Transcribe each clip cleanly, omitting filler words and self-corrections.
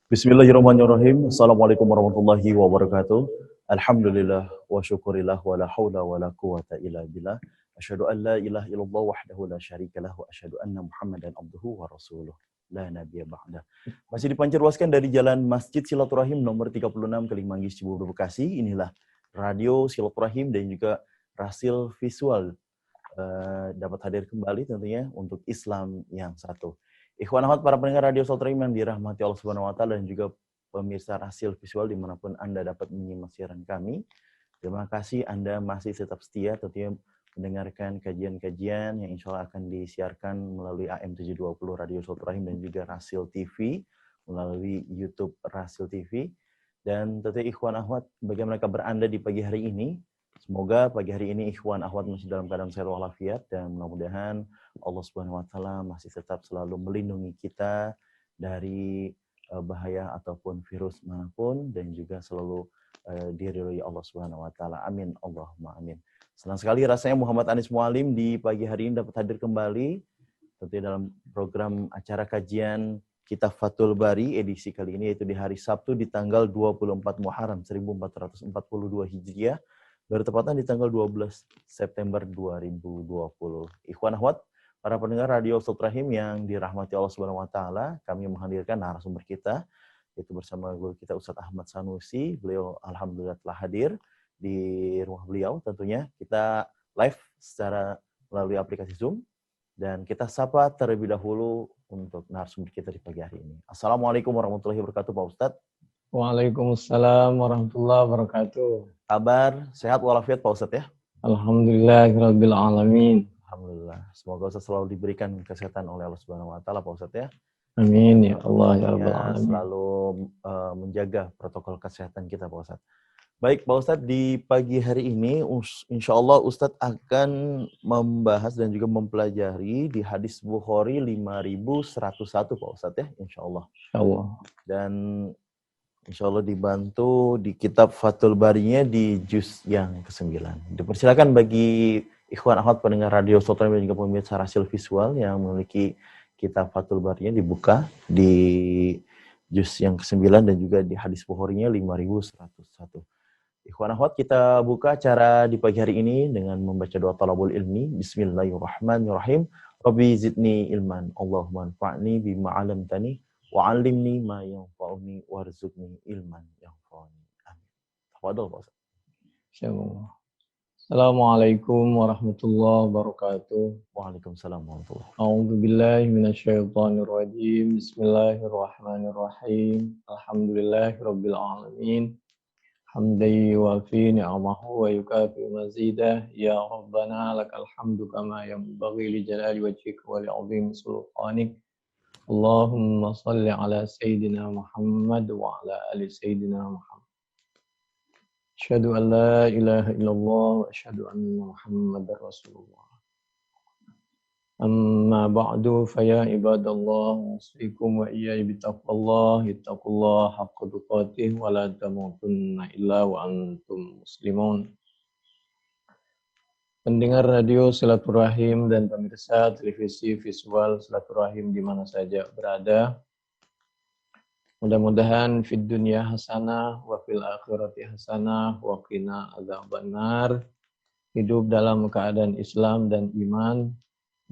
Bismillahirrahmanirrahim. Assalamualaikum warahmatullahi wabarakatuh. Alhamdulillah wa syukurillah wa la hawla wa la quwata illa billah. Asyhadu an la ilaha illallah wahdahu la syarikalah wa asyhadu anna Muhammadan abduhu wa rasuluh. La nabiyya ba'dah. Masih dipancarluaskan dari Jalan Masjid Silaturahim nomor 36 Kalimanggis Cibubur Bekasi. Inilah Radio Silaturahim dan juga Rasil Visual dapat hadir kembali tentunya untuk Islam yang satu. Ikhwan akhwat para pendengar Radio Silaturahim yang dirahmati Allah Subhanahu wa taala dan juga pemirsa Rasil Visual dimanapun Anda dapat menyimak siaran kami. Terima kasih Anda masih tetap setia tentunya mendengarkan kajian-kajian yang insya Allah akan disiarkan melalui AM 720 Radio Silaturahim dan juga Rasil TV melalui YouTube Rasil TV. Dan tentunya ikhwan akhwat bagaimana kabar Anda di pagi hari ini? Semoga pagi hari ini ikhwan akhwat masih dalam keadaan sehat walafiat dan mudah-mudahan Allah Subhanahu wa taala masih tetap selalu melindungi kita dari bahaya ataupun virus manapun dan juga selalu diridhoi Allah Subhanahu wa taala. Amin. Allahumma amin. Senang sekali rasanya Muhammad Anis Mualim di pagi hari ini dapat hadir kembali tentunya dalam program acara kajian Kitab Fathul Bari edisi kali ini yaitu di hari Sabtu di tanggal 24 Muharram 1442 Hijriah. Bertepatan di tanggal 12 September 2020. Ikhwan akhwat, para pendengar Radio Silaturahim yang dirahmati Allah Subhanahu wa taala, kami menghadirkan narasumber kita yaitu bersama guru kita Ustadz Ahmad Sanusi. Beliau alhamdulillah telah hadir di rumah beliau tentunya. Kita live secara melalui aplikasi Zoom dan kita sapa terlebih dahulu untuk narasumber kita di pagi hari ini. Assalamualaikum warahmatullahi wabarakatuh Pak Ustadz. Waalaikumsalam warahmatullahi wabarakatuh. Kabar sehat walafiat Pak Ustadz ya? Alhamdulillahirabbil alamin. Alhamdulillah. Semoga Ustadz selalu diberikan kesehatan oleh Allah Subhanahu wa taala Pak Ustadz ya. Amin ya Allah ya rabbal alamin. Selalu menjaga protokol kesehatan kita Pak Ustadz. Baik Pak Ustadz, di pagi hari ini insya Allah Ustadz akan membahas dan juga mempelajari di hadis Bukhari 5101 Pak Ustadz ya, insya Allah. Insya Allah. Dan insya Allah dibantu di kitab Fathul Barinya di juz yang ke-9. Dipersilakan bagi ikhwan akhwat pendengar Radio Silaturahim dan juga pemirsa Rasil Visual yang memiliki kitab Fathul Barinya dibuka di juz yang ke-9 dan juga di hadis Bukharinya 5101. Ikhwan akhwat, kita buka acara di pagi hari ini dengan membaca doa talabul ilmi. Bismillahirrahmanirrahim. Rabbi zidni ilman, Allahumma anfa'ni bima 'allamtani wa'allimni ma yanfa'uni warzuqni ilman yanfa'uni. Amin. Tafadhol Pak Ustaz. Insyaallah. Assalamualaikum warahmatullahi wabarakatuh. Waalaikumsalam warahmatullahi wabarakatuh. A'udzu billahi minasyaitonir rajim. Bismillahirrahmanirrahim. Alhamdulillahirabbil alamin. Hamdan yuwafi ni'amahu wa yukafi mazidah. Ya Rabbana lakal hamdu kama yanbaghi li jalali wajhika wa li 'azimi sultanik. Allahumma salli ala Sayyidina Muhammad wa ala ali Sayyidina Muhammad. Asyhadu an la ilaha illallah wa asyhadu anna Muhammadar Rasulullah. Amma ba'du fa ya ibadallah usikum wa iyaya bitaqwallah ittaqullaha haqqa tuqatih wa la tamutunna illa wa antum muslimun. Pendengar Radio Silaturahim dan pemirsa televisi visual Silaturahim di mana saja berada. Mudah-mudahan fid dunya hasanah wa fil akhirati hasanah wa qina adzabannar. Hidup dalam keadaan Islam dan iman,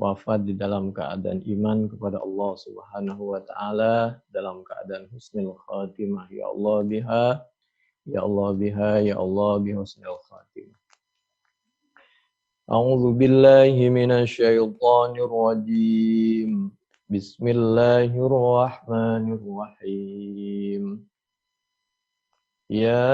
wafat di dalam keadaan iman kepada Allah Subhanahu wa taala, dalam keadaan husnul khatimah. Ya Allah biha, ya Allah biha, ya Allah bi husnul khatimah. A'udzu billahi minasyaitonir rajim. Bismillahirrahmanirrahim. Ya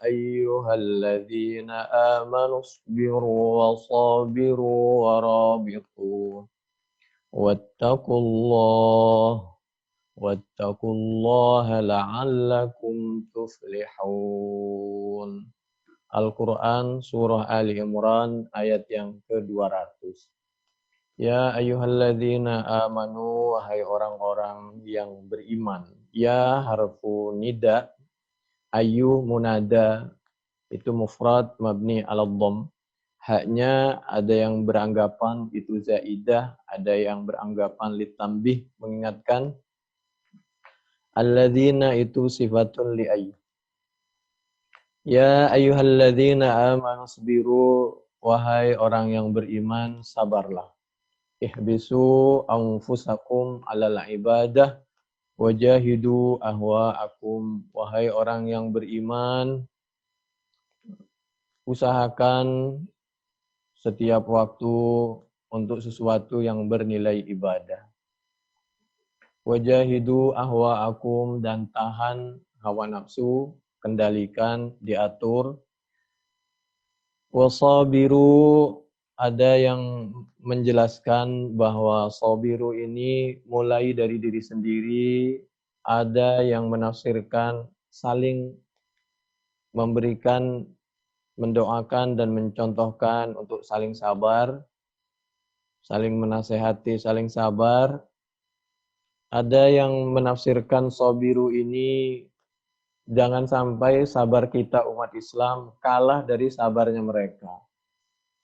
ayyuhalladzina amanu sabiru wa sabiru wa rabitu wattaqullaha la'allakum tuflihun. Al-Quran Surah Ali Imran ayat yang ke-200. Ya ayyuhalladzina amanu, wahai orang-orang yang beriman. Ya harfu nida, ayu munada, itu mufrad mabni ala dhamm. Haknya ada yang beranggapan itu zaidah, ada yang beranggapan litambih mengingatkan. Alladzina itu sifatun li ayy. Ya ayyuhalladzina amanu sabiru, wahai orang yang beriman, sabarlah. Ihbisu anfusakum alal ibadah wajahidu ahwa'akum, wahai orang yang beriman, usahakan setiap waktu untuk sesuatu yang bernilai ibadah. Wajahidu ahwa'akum, dan tahan hawa nafsu, kendalikan, diatur. Wasabiru, ada yang menjelaskan bahwa sabiru ini mulai dari diri sendiri, ada yang menafsirkan saling memberikan, mendoakan dan mencontohkan untuk saling sabar, saling menasehati, saling sabar. Ada yang menafsirkan sabiru ini jangan sampai sabar kita umat Islam kalah dari sabarnya mereka.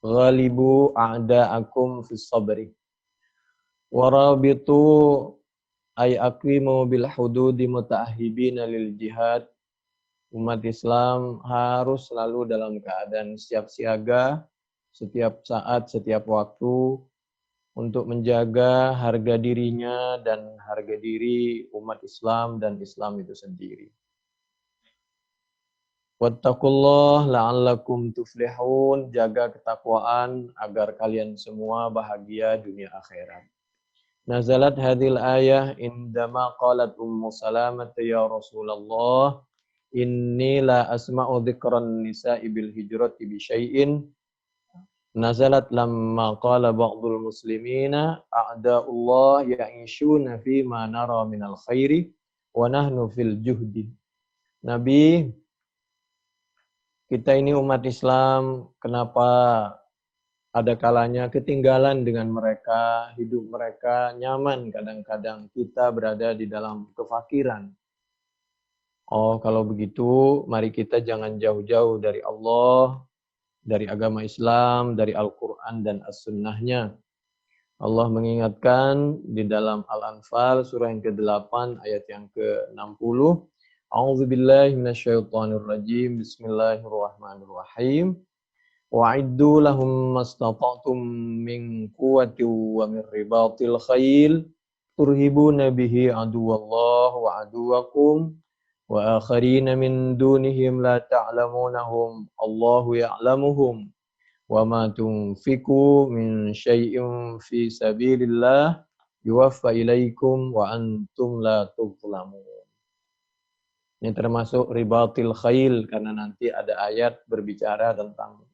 Ghalibu a'da'akum fis sabri. Warabitu ay aqimu bil hududi muta'ahhibina lil jihad. Umat Islam harus selalu dalam keadaan siap siaga setiap saat, setiap waktu untuk menjaga harga dirinya dan harga diri umat Islam dan Islam itu sendiri. Wattaqullah la'allakum tuflihun, jaga ketakwaan agar kalian semua bahagia dunia akhirat. Nazalat hadhil ayah indama qalat Ummu Salamah ya Rasulullah, inni la asma'u dzikran nisa'i bil hijrati bi syai'in. Nazalat lamma qala ba'dul muslimina a'da'ullah ya'ishuna fi ma nara minal khairi wa nahnu fil juhdi. Nabi, kita ini umat Islam, kenapa ada kalanya ketinggalan dengan mereka, hidup mereka nyaman, kadang-kadang kita berada di dalam kefakiran. Oh, kalau begitu, mari kita jangan jauh-jauh dari Allah, dari agama Islam, dari Al-Quran dan As-Sunnahnya. Allah mengingatkan di dalam Al-Anfal, surah yang ke-8, ayat yang ke-60. A'udzubillahi minasyaitonirrajim. Bismillahirrahmanirrahim. Wa'iddu lahum mastata'tum min quwwati wa min ribatil khail turhibuna bihi aduwallah wa aduwakum wa akharina min dunihim la ta'lamunahum Allahu ya'lamuhum wa ma tunfiqu min syai'in fi sabilillah yuwaffa ilaikum wa antum la tuzlamun. Ini termasuk ribatil khail, karena nanti ada ayat berbicara tentang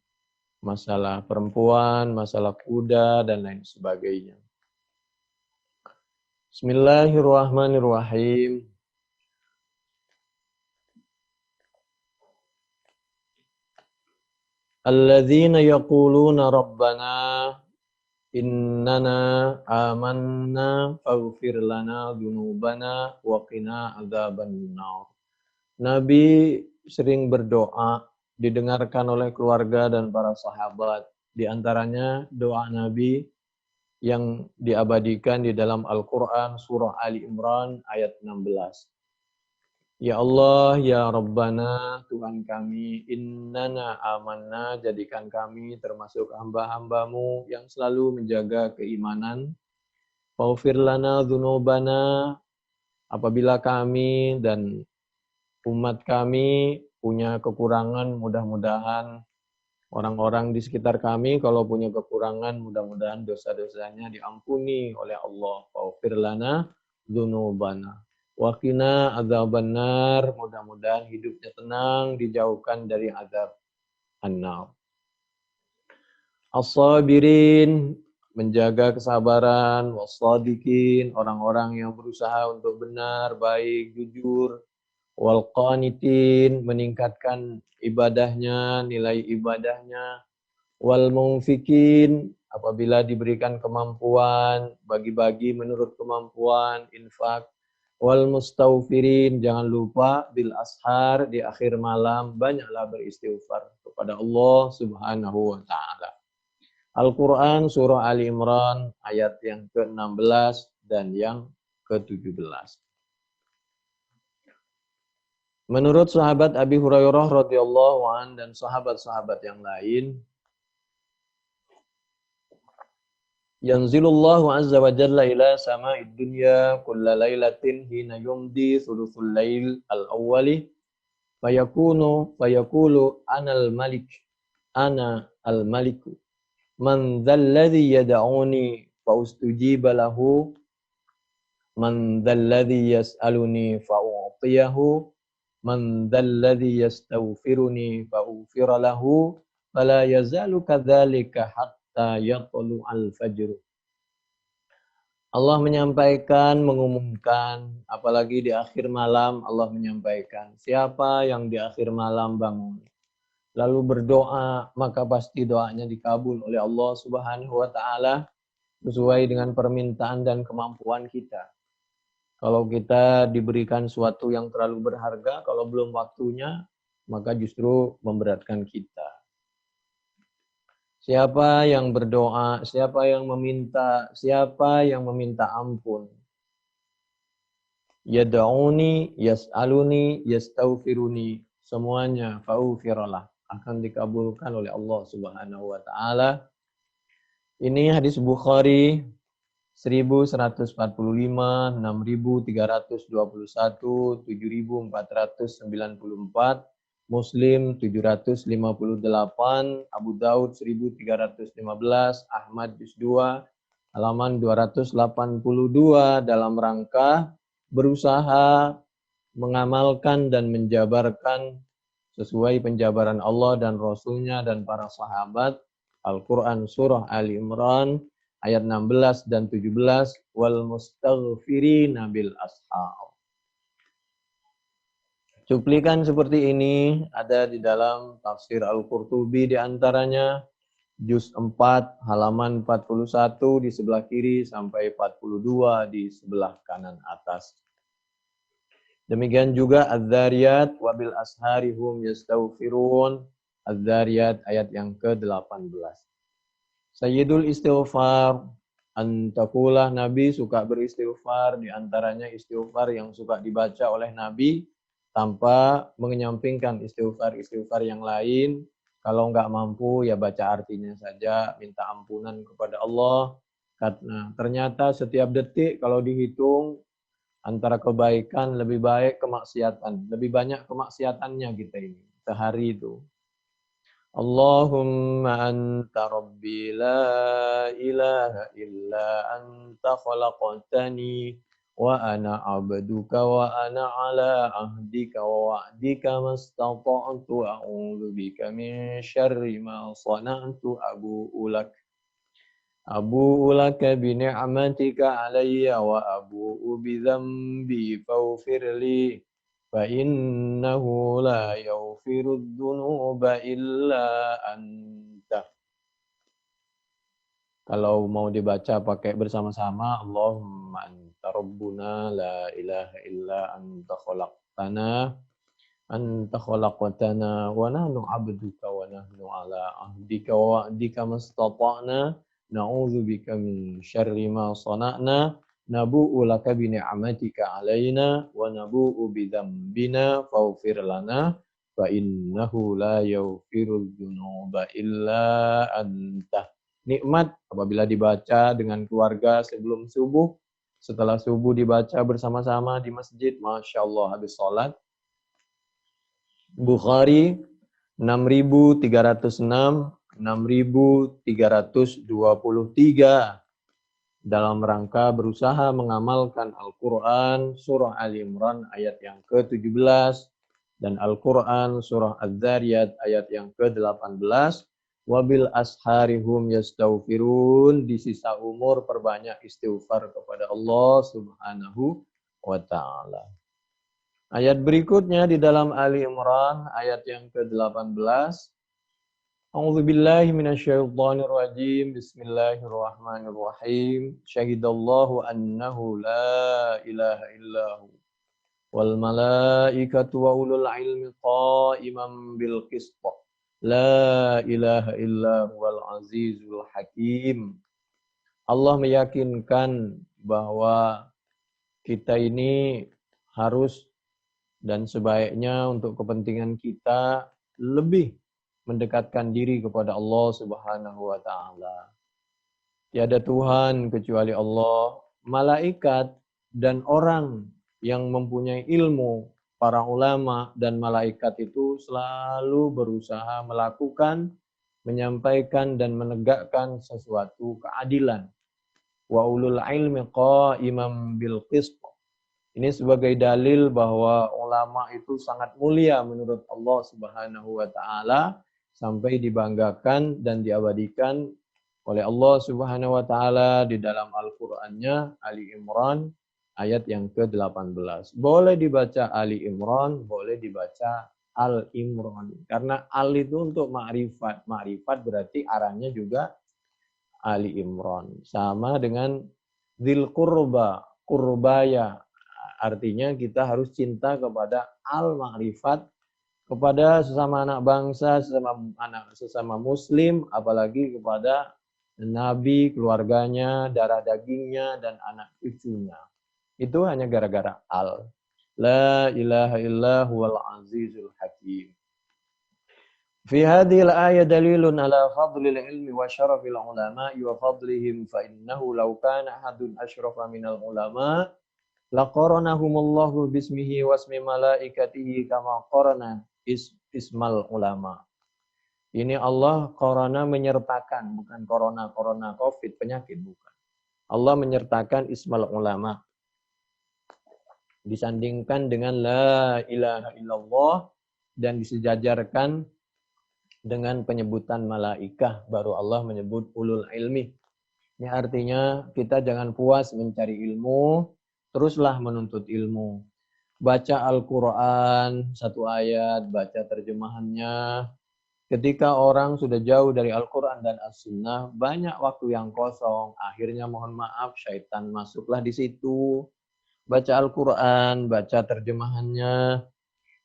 masalah perempuan, masalah kuda, dan lain sebagainya. Bismillahirrahmanirrahim. Alladzina yaquluna rabbana innana amanna faghfir lana dzunubana wa qina adzabannar. Nabi sering berdoa, didengarkan oleh keluarga dan para sahabat. Di antaranya doa Nabi yang diabadikan di dalam Al-Quran surah Ali Imran ayat 16. Ya Allah, ya Rabbana, Tuhan kami, innana amanna, jadikan kami termasuk hamba-hambamu yang selalu menjaga keimanan. Faghfir lana dzunubana, apabila kami dan umat kami punya kekurangan, mudah-mudahan orang-orang di sekitar kami kalau punya kekurangan, mudah-mudahan dosa-dosanya diampuni oleh Allah. Faghfir lana dzunubana wa qina adzabannar, mudah-mudahan hidupnya tenang, dijauhkan dari azab an-nar. As-sabirin, menjaga kesabaran, was-sadiqin, orang-orang yang berusaha untuk benar, baik, jujur, wal qanitin, meningkatkan ibadahnya, nilai ibadahnya, wal munfikin, apabila diberikan kemampuan, bagi-bagi menurut kemampuan, infak, wal mustaufirin, jangan lupa bil ashar, di akhir malam banyaklah beristighfar kepada Allah Subhanahu wa taala. Al-Qur'an surah Ali Imran ayat yang ke-16 dan yang ke-17. Menurut sahabat Abi Hurairah radhiyallahu an dan sahabat-sahabat yang lain, yanzilullahu azza wa jalla ila sama'id dunya kulla lailatin hina yumdi thuluthul lail al-awwali fayaqulu ana al-maliku man dzalladzi yad'uni fa ustujiba lahu man dzalladzi yas'aluni fa u'tiyahu man dzalladzi yastaghfiruni fa ughfira lahu fala yazalu kadzalika hatta yatlu al-fajr. Allah menyampaikan, mengumumkan, apalagi di akhir malam Allah menyampaikan, siapa yang di akhir malam bangun lalu berdoa, maka pasti doanya dikabul oleh Allah Subhanahu wa taala sesuai dengan permintaan dan kemampuan kita. Kalau kita diberikan sesuatu yang terlalu berharga, kalau belum waktunya, maka justru memberatkan kita. Siapa yang berdoa, siapa yang meminta ampun. Yad'uni, yas'aluni, yastaghfiruni, semuanya fa'ufiralah, akan dikabulkan oleh Allah Subhanahu wa taala. Ini hadis Bukhari 1145, 6321, 7494, Muslim 758, Abu Daud 1315, Ahmad juz 2 halaman 282 dalam rangka berusaha mengamalkan dan menjabarkan sesuai penjabaran Allah dan Rasulnya dan para sahabat Al-Quran Surah Ali Imran ayat 16 dan 17, wal mustaghfirina bil ashar. Cuplikan seperti ini ada di dalam tafsir Al-Qurtubi di antaranya juz 4 halaman 41 di sebelah kiri sampai 42 di sebelah kanan atas. Demikian juga Az-Zariyat wabil ashari hum yastaghfirun, Az-Zariyat ayat yang ke-18. Sayyidul istighfar, antakulah Nabi suka beristighfar, di antaranya istighfar yang suka dibaca oleh Nabi tanpa mengenyampingkan istighfar-istighfar yang lain. Kalau nggak mampu ya baca artinya saja, minta ampunan kepada Allah. Karena ternyata setiap detik kalau dihitung antara kebaikan lebih baik kemaksiatan, lebih banyak kemaksiatannya kita ini sehari itu. Allahumma anta rabbi la ilaha illa anta khalaqtani wa ana abduka wa ana ala ahdika wa wa'dika mastata'tu a'udzu bika min syarri ma sana'tu abu'u laka bi ni'matika alayya wa abu'u bi dhanbi faghfir li fa innahu la yaghfiru dzunuba illa anta. Kalau mau dibaca pakai bersama-sama, Allahumma anta rabbuna la ilaha illa anta khalaqtana wa nahnu 'abduka wa nahnu 'ala ahdika wa wa'dika mastata'na na'udzu bika min syarri ma sana'na nabu'u laka bi ni'matika 'alaina wa nabu'u bi dzambina faghfir lana fa innahu la yaghfirudz dzunuba illa anta. Nikmat apabila dibaca dengan keluarga sebelum subuh, setelah subuh dibaca bersama-sama di masjid, Masya Allah habis sholat. Bukhari 6306, 6323 dalam rangka berusaha mengamalkan Al-Quran surah Ali Imran ayat yang ke-17 dan Al-Quran surah Az-Zariyat ayat yang ke-18. Wabil asharihum yastaghfirun, di sisa umur perbanyak istighfar kepada Allah Subhanahu wa taala. Ayat berikutnya di dalam Ali Imran ayat yang ke-18. A'udzubillahi minasyaitonir rajim. Bismillahirrahmanirrahim. Syahidallahu annahu la ilaha illahu wal malaikatu wa ulul ilmi qa'iman bil qist. La ilaha illa huwal azizul hakim. Allah meyakinkan bahwa kita ini harus dan sebaiknya untuk kepentingan kita lebih mendekatkan diri kepada Allah Subhanahu wa taala. Tiada Tuhan kecuali Allah, malaikat dan orang yang mempunyai ilmu, para ulama dan malaikat itu selalu berusaha melakukan, menyampaikan dan menegakkan sesuatu keadilan. Wa ulul ilmi qa'imam bil qist. Ini sebagai dalil bahwa ulama itu sangat mulia menurut Allah Subhanahu wa taala sampai dibanggakan dan diabadikan oleh Allah Subhanahu wa taala di dalam Al-Qur'annya Ali Imran ayat yang ke-18. Boleh dibaca Ali Imran, boleh dibaca Al Imran. Karena Al itu untuk ma'rifat. Ma'rifat berarti arahnya juga Ali Imran. Sama dengan Dzil Qurba, Qurbaya. Artinya kita harus cinta kepada al-ma'rifat, kepada sesama anak bangsa, sesama muslim, apalagi kepada nabi, keluarganya, darah dagingnya, dan anak cucunya. Itu hanya gara-gara al. La ilaha illa huwal azizul hakim. Fi hadhil ayat dalilun ala fadlil ilmi wa syarafil ulama'i wa fadlihim fa innahu law kana ahadun asyrafa minal ulama' laqaranahumullahu bismihi wasmi malaikatihi kama qarana ismal ulama. Ini Allah qarana menyertakan, bukan corona covid penyakit, bukan. Allah menyertakan ismal ulama. Disandingkan dengan la ilaha illallah dan disejajarkan dengan penyebutan malaikah, baru Allah menyebut ulul ilmi. Ini artinya kita jangan puas mencari ilmu, teruslah menuntut ilmu. Baca Al-Quran, satu ayat, baca terjemahannya. Ketika orang sudah jauh dari Al-Quran dan As-Sunnah, banyak waktu yang kosong. Akhirnya mohon maaf, syaitan masuklah di situ. Baca Al-Quran, baca terjemahannya.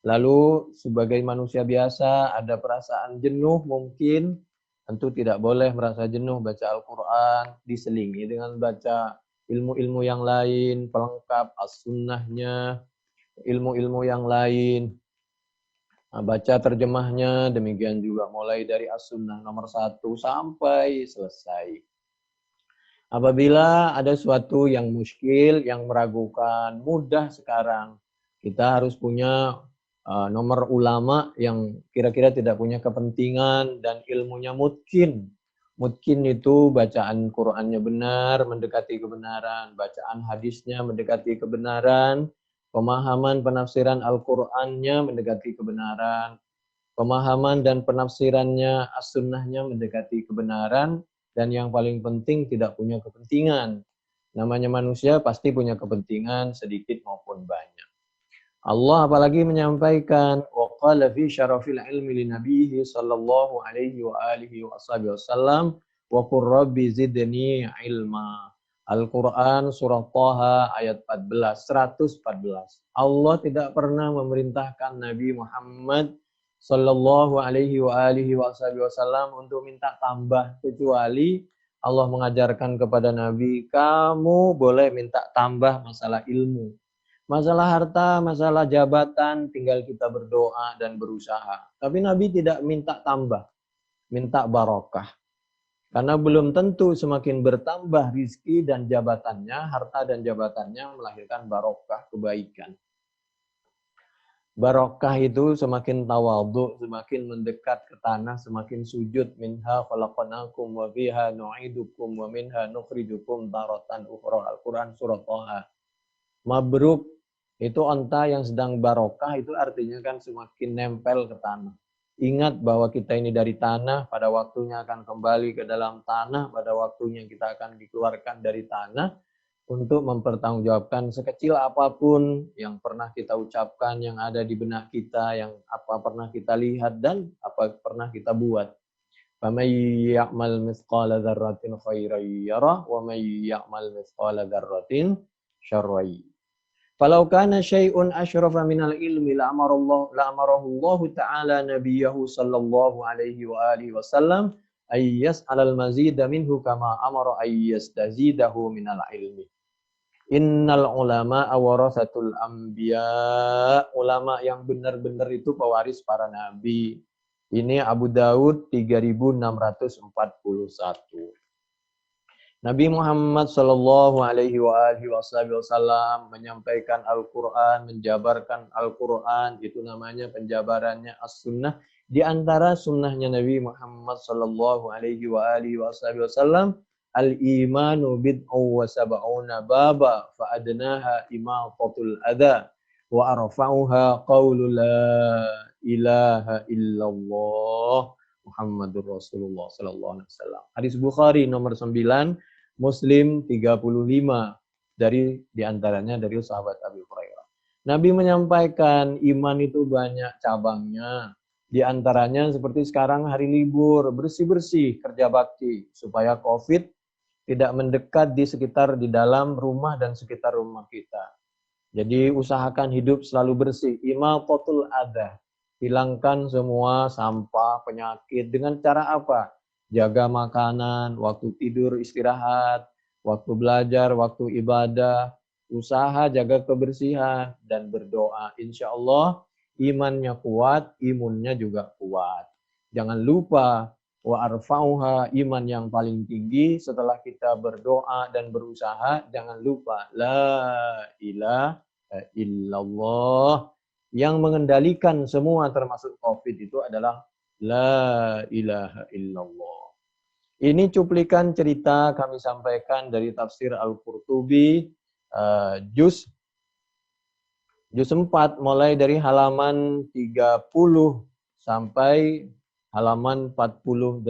Lalu sebagai manusia biasa, ada perasaan jenuh mungkin. Tentu tidak boleh merasa jenuh baca Al-Quran, diselingi dengan baca ilmu-ilmu yang lain, pelengkap as-sunnahnya, ilmu-ilmu yang lain. Nah, baca terjemahnya, demikian juga mulai dari as-sunnah nomor 1 sampai selesai. Apabila ada suatu yang muskil, yang meragukan, mudah sekarang. Kita harus punya nomor ulama yang kira-kira tidak punya kepentingan dan ilmunya mungkin. Mungkin itu bacaan Qur'annya benar, mendekati kebenaran. Bacaan hadisnya mendekati kebenaran. Pemahaman penafsiran Al-Qur'annya mendekati kebenaran. Pemahaman dan penafsirannya as-sunnahnya mendekati kebenaran. Dan yang paling penting tidak punya kepentingan. Namanya manusia pasti punya kepentingan sedikit maupun banyak. Allah apalagi menyampaikan waqala fi syarafil ilmi li nabiyhi sallallahu alaihi wa alihi wasallam wa qur rabbi zidni ilma. Al-Qur'an surah Thaha ayat 114. Allah tidak pernah memerintahkan Nabi Muhammad sallallahu alaihi wa alihi wasallam untuk minta tambah, kecuali Allah mengajarkan kepada Nabi, kamu boleh minta tambah masalah ilmu. Masalah harta, masalah jabatan, tinggal kita berdoa dan berusaha. Tapi Nabi tidak minta tambah, minta barokah. Karena belum tentu semakin bertambah rizki dan jabatannya, harta dan jabatannya melahirkan barokah, kebaikan. Barokah itu semakin tawadhu, semakin mendekat ke tanah, semakin sujud. Minha khalaqnakum wa fiha nu'idukum wa minha nukhrijukum taratan ukhra. Al-Quran surah Thaha. Mabruk. Itu onta yang sedang barokah, itu artinya kan semakin nempel ke tanah. Ingat bahwa kita ini dari tanah, pada waktunya akan kembali ke dalam tanah, pada waktunya kita akan dikeluarkan dari tanah untuk mempertanggungjawabkan sekecil apapun yang pernah kita ucapkan, yang ada di benak kita, yang apa pernah kita lihat dan apa pernah kita buat. فَمَن يَعْمَلْ مِثْقَالَ ذَرَّةٍ خَيْرًا يَرَهُ وَمَن يَعْمَلْ مِثْقَالَ ذَرَّةٍ شَرًّا يَرَهُ. Falau kana syai'un asyrafa minal ilmi la'amarahu Allah ta'ala nabiyahu sallallahu alaihi wa alihi wasallam ay yas'alal mazida minhu kama amara ay yastazidahu minal ilmi. Innal ulama awarasatul anbiya. Ulama yang benar-benar itu pewaris para nabi. Ini Abu Daud 3641. Nabi Muhammad Shallallahu Alaihi Wasallam menyampaikan Al-Quran, menjabarkan Al-Quran, itu namanya penjabarannya as-sunnah. Di antara sunnahnya Nabi Muhammad Shallallahu Alaihi Wasallam, al-imanu bid'u wa sab'una baba, fa'adnaha imatatul adha, wa arfa'uha qawlu la ilaha illallah Muhammadur Rasulullah Sallallahu Alaihi Wasallam. Hadis Bukhari nomor 9, Muslim 35 dari diantaranya dari sahabat Abi Hurairah. Nabi menyampaikan iman itu banyak cabangnya. Di antaranya seperti sekarang hari libur, bersih-bersih, kerja bakti supaya COVID tidak mendekat di dalam rumah dan sekitar rumah kita. Jadi usahakan hidup selalu bersih. Imatatul adha. Hilangkan semua sampah, penyakit. Dengan cara apa? Jaga makanan, waktu tidur, istirahat, waktu belajar, waktu ibadah. Usaha jaga kebersihan dan berdoa. Insya Allah imannya kuat, imunnya juga kuat. Jangan lupa wa arfa'uha, iman yang paling tinggi setelah kita berdoa dan berusaha. Jangan lupa la ilaha illallah. Yang mengendalikan semua termasuk COVID itu adalah la ilaha illallah. Ini cuplikan cerita kami sampaikan dari tafsir Al-Qurtubi juz 4 mulai dari halaman 30 sampai halaman 48.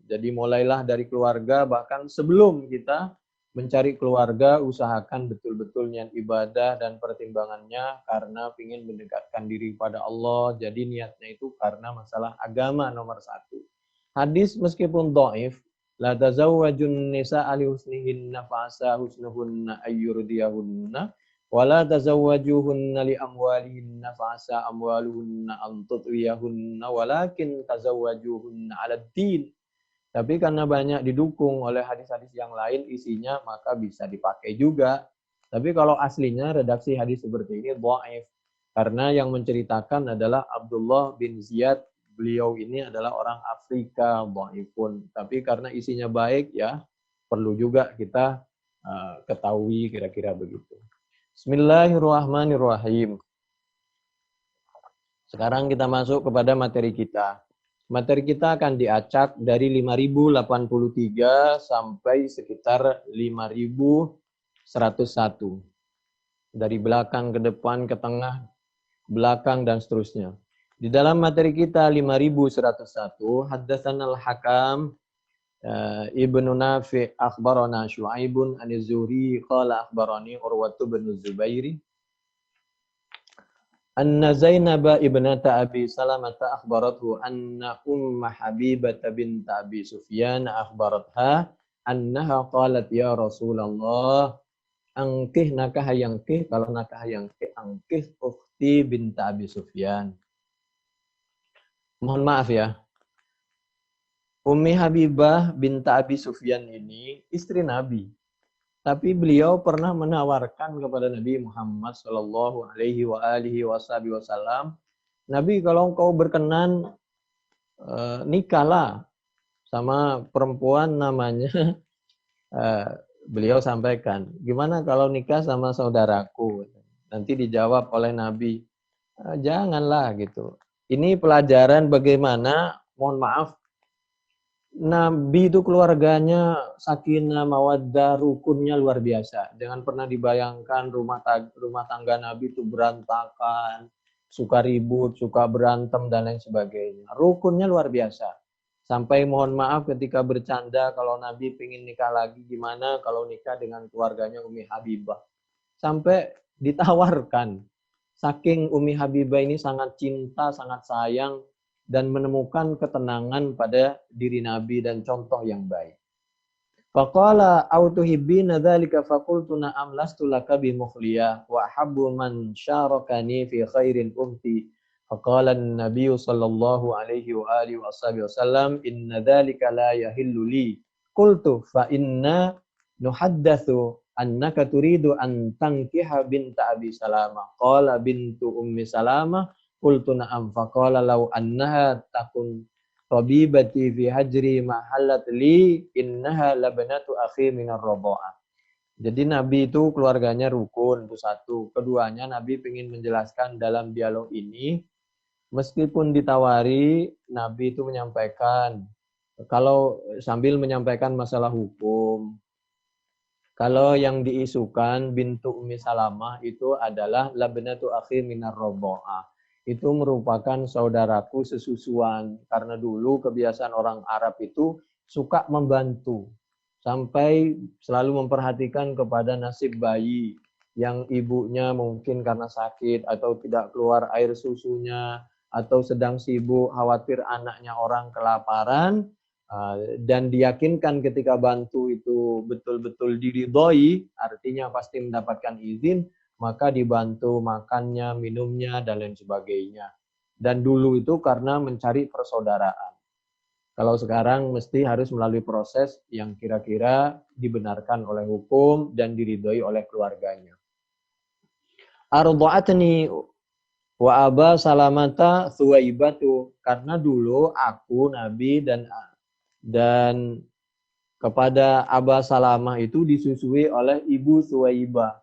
Jadi mulailah dari keluarga, bahkan sebelum kita mencari keluarga, usahakan betul-betul niat ibadah dan pertimbangannya karena ingin mendekatkan diri pada Allah. Jadi niatnya itu karena masalah agama nomor 1. Hadis meskipun dhaif, la tazawwajun nisa ali husnihinna fa'asa husnuhunna ayyurdiyahunna wa la tazawwajuhunna li amwalihinna fa'asa amwaluhunna an tutwiyahunna walakin tazawwajuhunna 'ala din. Tapi karena banyak didukung oleh hadis-hadis yang lain isinya, maka bisa dipakai juga. Tapi kalau aslinya redaksi hadis seperti ini dhaif. Karena yang menceritakan adalah Abdullah bin Ziyad. Beliau ini adalah orang Afrika, dhaifun. Tapi karena isinya baik ya, perlu juga kita ketahui kira-kira begitu. Bismillahirrahmanirrahim. Sekarang kita masuk kepada materi kita. Materi kita akan diacak dari 5083 sampai sekitar 5101. Dari belakang ke depan, ke tengah, belakang, dan seterusnya. Di dalam materi kita 5101, haddatsana al-Hakam Ibnu Nafi' akhbarana Syu'aibun an-Zuhri qala akhbarani Urwatu bin Zubairi anna Zainab ibnata Abi Salamah akhbarathu anna Umma Habibah bint Abi Sufyan akhbaratha annaha qalat ya Rasulullah angkih nakah yangkih, kalau nakah yangkih angkih ukhti bint Abi Sufyan. Mohon maaf ya, Ummi Habibah bint Abi Sufyan ini istri Nabi. Tapi beliau pernah menawarkan kepada Nabi Muhammad Shallallahu Alaihi Wasallam, Nabi kalau engkau berkenan nikahlah sama perempuan namanya. Beliau sampaikan, gimana kalau nikah sama saudaraku? Nanti dijawab oleh Nabi, janganlah gitu. Ini pelajaran bagaimana, mohon maaf, Nabi itu keluarganya sakinah, mawaddah, rukunnya luar biasa. Jangan pernah dibayangkan rumah tangga Nabi itu berantakan, suka ribut, suka berantem, dan lain sebagainya. Rukunnya luar biasa. Sampai mohon maaf ketika bercanda kalau Nabi pengen nikah lagi, gimana kalau nikah dengan keluarganya Ummi Habibah. Sampai ditawarkan. Saking Ummi Habibah ini sangat cinta, sangat sayang, dan menemukan ketenangan pada diri Nabi dan contoh yang baik. Faqala au tuhibbina dzalika faqultu na'am lastu laka bimukhliyah wa habbu man syarakani fi khairin ukhti. Faqala an-nabiy sallallahu alaihi wa alihi wasallam inna dzalika la yahillu li. Qultu fa inna nuhaddatsu annaka turidu an tankiha binta Abi Salamah. Qala bintu Ummi Salamah. Qultu na'am. Faqala law annaha takun tabibati fi hajri mahallat li innaha labnatu akhi minar radha'ah. Jadi Nabi itu keluarganya rukun, itu satu. Keduanya Nabi ingin menjelaskan dalam dialog ini, meskipun ditawari, Nabi itu menyampaikan, kalau sambil menyampaikan masalah hukum, kalau yang diisukan bintu Ummi Salamah itu adalah labnatu akhi minar radha'ah. Itu merupakan saudaraku sesusuan. Karena dulu kebiasaan orang Arab itu suka membantu. Sampai selalu memperhatikan kepada nasib bayi yang ibunya mungkin karena sakit atau tidak keluar air susunya atau sedang sibuk khawatir anaknya orang kelaparan, dan diyakinkan ketika bantu itu betul-betul diridhoi, artinya pasti mendapatkan izin, maka dibantu makannya, minumnya, dan lain sebagainya. Dan dulu itu karena mencari persaudaraan. Kalau sekarang mesti harus melalui proses yang kira-kira dibenarkan oleh hukum dan diridhoi oleh keluarganya. Ardha'atni wa Aba Salamata Thuwaibatu. Karena dulu aku, Nabi, dan kepada Aba Salamah itu disusui oleh Ibu Thuwaibah.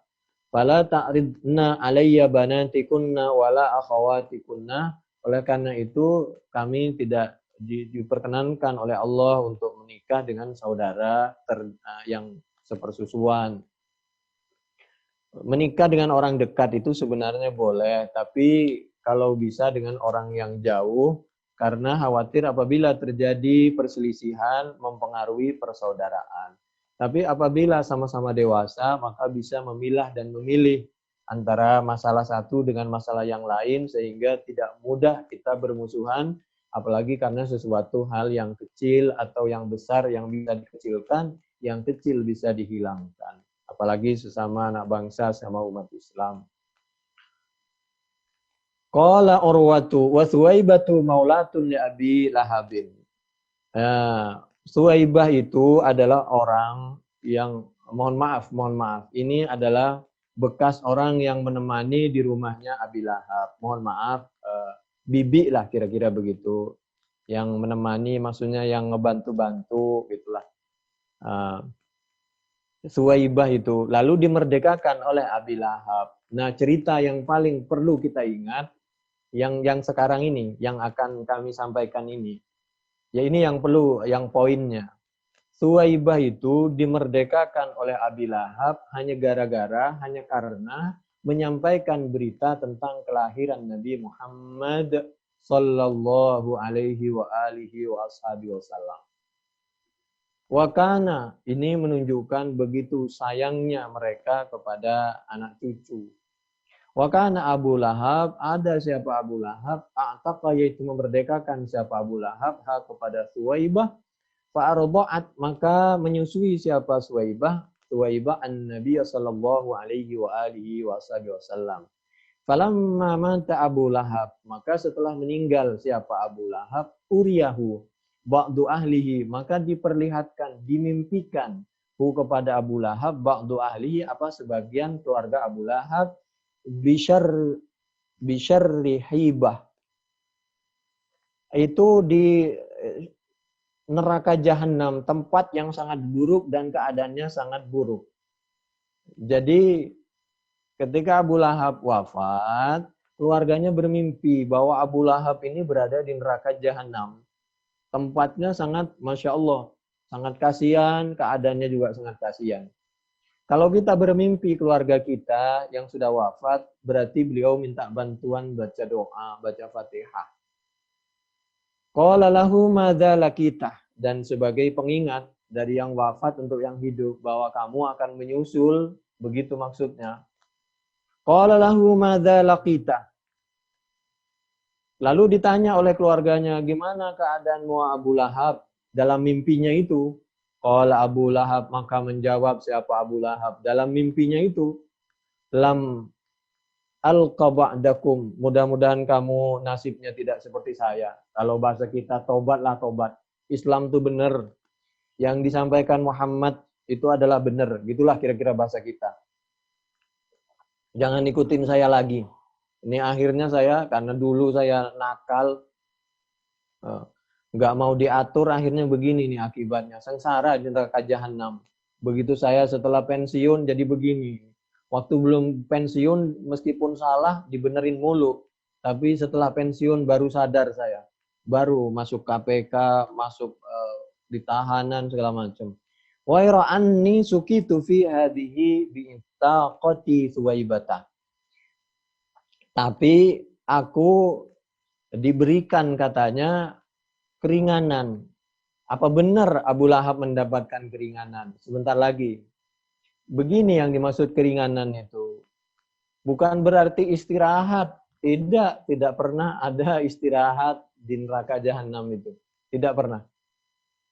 Fala ta'ridna alayya banatikunna wala akhawatikunna. Oleh karena itu kami tidak diperkenankan oleh Allah untuk menikah dengan saudara yang sepersusuan. Menikah dengan orang dekat itu sebenarnya boleh, tapi kalau bisa dengan orang yang jauh, karena khawatir apabila terjadi perselisihan mempengaruhi persaudaraan. Tapi apabila sama-sama dewasa, maka bisa memilah dan memilih antara masalah satu dengan masalah yang lain, sehingga tidak mudah kita bermusuhan, apalagi karena sesuatu hal yang kecil atau yang besar yang bisa dikecilkan, yang kecil bisa dihilangkan. Apalagi sesama anak bangsa, sama umat Islam. Qala Urwatu wa Thuwaibatu maulatun li Abi Lahabin. Thuwaibah itu adalah orang yang, mohon maaf, ini adalah bekas orang yang menemani di rumahnya Abi Lahab. Mohon maaf, bibi lah kira-kira begitu. Yang menemani, maksudnya yang ngebantu-bantu, gitulah. Thuwaibah itu lalu dimerdekakan oleh Abi Lahab. Nah, cerita yang paling perlu kita ingat, yang sekarang ini, yang akan kami sampaikan ini, ya ini yang perlu, yang poinnya. Thuwaibah itu dimerdekakan oleh Abi Lahab hanya karena menyampaikan berita tentang kelahiran Nabi Muhammad sallallahu alaihi wa alihi wasallam. Wakana, ini menunjukkan begitu sayangnya mereka kepada anak cucu. Wakana Abu Lahab, ada siapa Abu Lahab, a'taqa, yaitu memerdekakan siapa Abu Lahab kepada Thuwaibah. Fa'ardha'at, maka menyusui siapa Thuwaibah an-Nabi sallallahu alaihi wa alihi wasallam. Falamma mata Abu Lahab, maka setelah meninggal siapa Abu Lahab, uriyahu ba'du ahlihi, maka diperlihatkan, dimimpikan kepada Abu Lahab ba'du ahlihi, sebagian keluarga Abu Lahab, bisyarri hibah, itu di neraka jahanam, tempat yang sangat buruk dan keadaannya sangat buruk. Jadi ketika Abu Lahab wafat, keluarganya bermimpi bahwa Abu Lahab ini berada di neraka jahanam. Tempatnya sangat, Masya Allah, sangat kasihan, keadaannya juga sangat kasihan. Kalau kita bermimpi keluarga kita yang sudah wafat, berarti beliau minta bantuan baca doa, baca Fatihah. Qala lahu madza lakita, dan sebagai pengingat dari yang wafat untuk yang hidup bahwa kamu akan menyusul, begitu maksudnya. Qala lahu madza lakita. Lalu ditanya oleh keluarganya, gimana keadaanmu Abu Lahab dalam mimpinya itu? Qala Abu Lahab, maka menjawab siapa Abu Lahab dalam mimpinya itu, lam alqa ba'dakum, mudah-mudahan kamu nasibnya tidak seperti saya. Kalau bahasa kita, tobatlah tobat. Islam itu benar. Yang disampaikan Muhammad itu adalah benar. Gitulah kira-kira bahasa kita. Jangan ikutin saya lagi. Ini akhirnya saya, karena dulu saya nakal, nggak mau diatur, akhirnya begini nih akibatnya. Sengsara di neraka jahanam. Begitu saya setelah pensiun jadi begini. Waktu belum pensiun meskipun salah dibenerin mulu. Tapi setelah pensiun baru sadar saya. Baru masuk KPK, masuk di tahanan segala macam. Wa anni sukitu fi hadhihi bi itaqati Suwaibata. Tapi aku diberikan katanya keringanan. Apa benar Abu Lahab mendapatkan keringanan? Sebentar lagi. Begini yang dimaksud keringanan itu. Bukan berarti istirahat. Tidak pernah ada istirahat di neraka jahanam itu. Tidak pernah.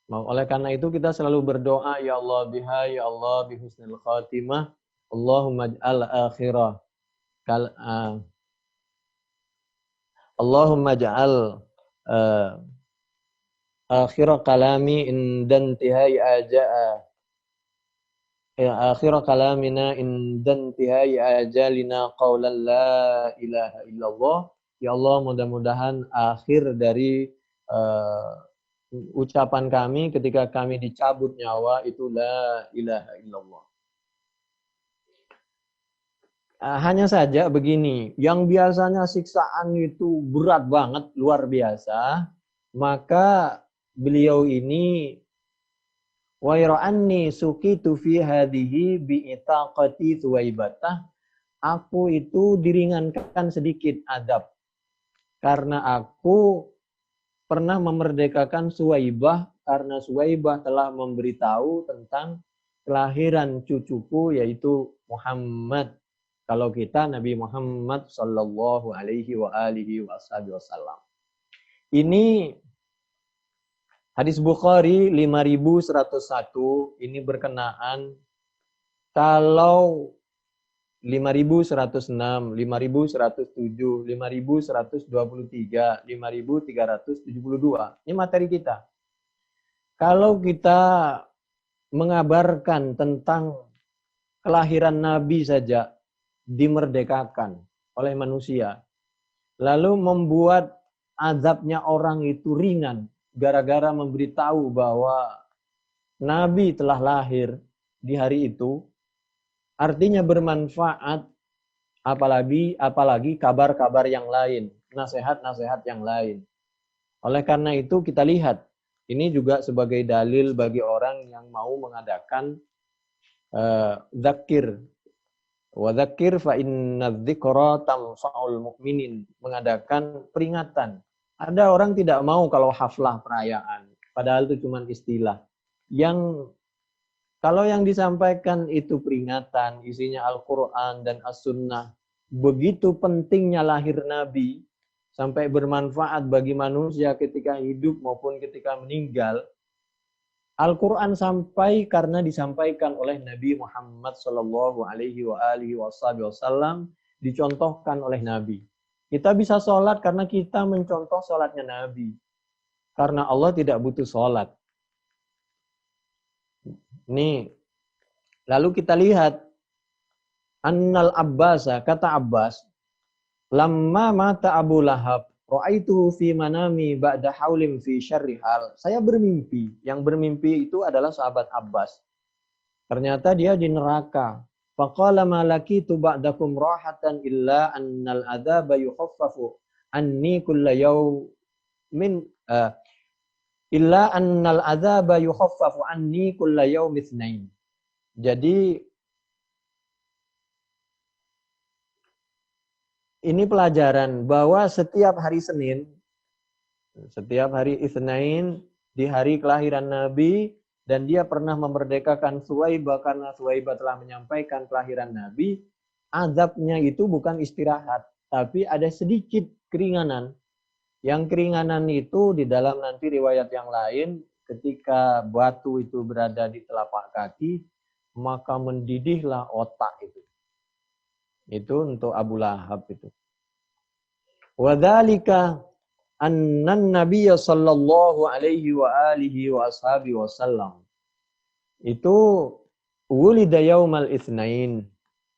Oleh karena itu kita selalu berdoa, ya Allah biha, ya Allah bihusnil khatimah, Allahumma ij'al akhirah. Allahumma ij'al akhir kalami indantihai akhir kalamina indantihai ajalina qawlan la ilaha illallah. Ya Allah, mudah-mudahan akhir dari ucapan kami ketika kami dicabut nyawa itu la ilaha illallah. Hanya saja begini, yang biasanya siksaan itu berat banget, luar biasa, maka beliau ini wa anni sukitu fi hadhihi bi itaqati Suwaibatah. Aku itu diringankan sedikit adab karena aku pernah memerdekakan Suwaibah karena Suwaibah telah memberitahu tentang kelahiran cucuku yaitu Muhammad. Kalau kita Nabi Muhammad sallallahu alaihi wa alihi wasallam. Ini hadis Bukhari 5101 ini berkenaan kalau 5106, 5107, 5123, 5372. Ini materi kita. Kalau kita mengabarkan tentang kelahiran Nabi saja dimerdekakan oleh manusia, lalu membuat azabnya orang itu ringan gara-gara memberitahu bahwa Nabi telah lahir di hari itu, artinya bermanfaat, apalagi kabar-kabar yang lain, nasihat-nasihat yang lain. Oleh karena itu kita lihat, ini juga sebagai dalil bagi orang yang mau mengadakan dzakir. Wa dzakir fa inna dzikra tanfa'ul mu'minin, mengadakan peringatan. Ada orang tidak mau kalau haflah perayaan, padahal itu cuma istilah. Kalau yang disampaikan itu peringatan, isinya Al-Quran dan As-Sunnah, begitu pentingnya lahir Nabi, sampai bermanfaat bagi manusia ketika hidup maupun ketika meninggal, Al-Quran sampai karena disampaikan oleh Nabi Muhammad Sallallahu Alaihi Wasallam, dicontohkan oleh Nabi. Kita bisa sholat karena kita mencontoh sholatnya Nabi. Karena Allah tidak butuh sholat. Nih, lalu kita lihat Annal Abbasa, kata Abbas, lamma mata Abu Lahab, ra'aitu fi manami ba'da haulim fi syarri hal. Saya bermimpi. Yang bermimpi itu adalah sahabat Abbas. Ternyata dia di neraka. Faqala ma lakitu ba'dakum rahatan illa annal adzaba yukhaffafu anni kulla yawmin illa annal adzaba yukhaffafu anni kulla yawmi itsnain. Jadi ini pelajaran bahwa setiap hari Senin, setiap hari Itsnain, di hari kelahiran Nabi, dan dia pernah memerdekakan Suwaibah karena Suwaibah telah menyampaikan kelahiran Nabi, azabnya itu bukan istirahat, tapi ada sedikit keringanan. Yang keringanan itu di dalam nanti riwayat yang lain, ketika batu itu berada di telapak kaki, maka mendidihlah otak itu. Itu untuk Abu Lahab itu. Wadzalika annan nabiyya sallallahu alaihi wa alihi wa ashabi wasallam. Itu Wulida yaumal itsnain.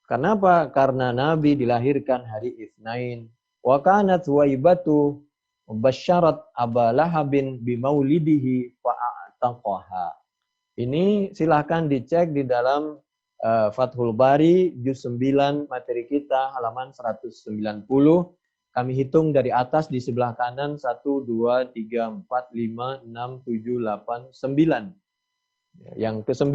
Kenapa? Karena Nabi dilahirkan hari Itsnain. Wa kanat Suwaibatu basyarat Aba Lahabin bimaulidihi fa'ataqaha. Ini silahkan dicek di dalam Fathul Bari juz 9 materi kita halaman 190. Kami hitung dari atas di sebelah kanan 1 2 3 4 5 6 7 8 9. Yang ke-9.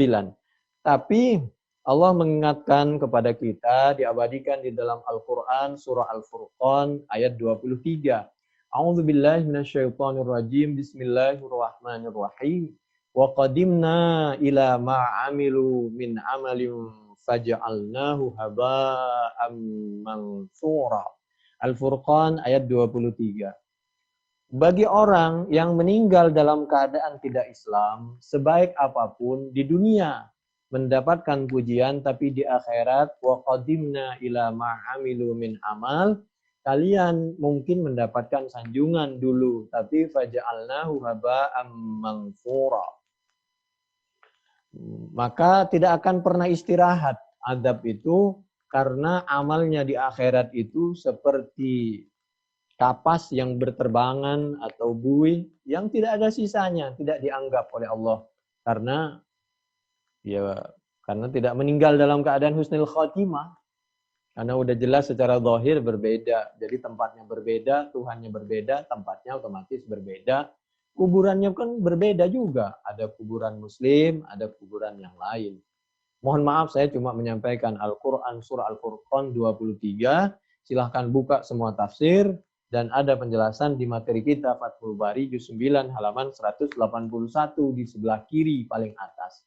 Tapi Allah mengingatkan kepada kita, diabadikan di dalam Al-Quran, surah Al-Furqan, ayat 23. A'udzubillahi minasyaitonirrajim, bismillahirrahmanirrahim. Wa qadimna ila ma'amilu min amalin faja'alnahu haba'am mansura. Al-Furqan, ayat 23. Bagi orang yang meninggal dalam keadaan tidak Islam, sebaik apapun di dunia, mendapatkan pujian, tapi di akhirat wa qadimna ila ma'amilu min amal, kalian mungkin mendapatkan sanjungan dulu, tapi faja'alnahu haba'am mansura. Maka tidak akan pernah istirahat azab itu, karena amalnya di akhirat itu seperti kapas yang berterbangan atau buih yang tidak ada sisanya, tidak dianggap oleh Allah, karena tidak meninggal dalam keadaan husnul khotimah. Karena udah jelas secara zahir berbeda. Jadi tempatnya berbeda, Tuhannya berbeda, tempatnya otomatis berbeda. Kuburannya kan berbeda juga. Ada kuburan muslim, ada kuburan yang lain. Mohon maaf saya cuma menyampaikan Al-Quran surah Al-Furqan 23. Silahkan buka semua tafsir. Dan ada penjelasan di materi kita Fathul Bari juz 9 halaman 181 di sebelah kiri paling atas.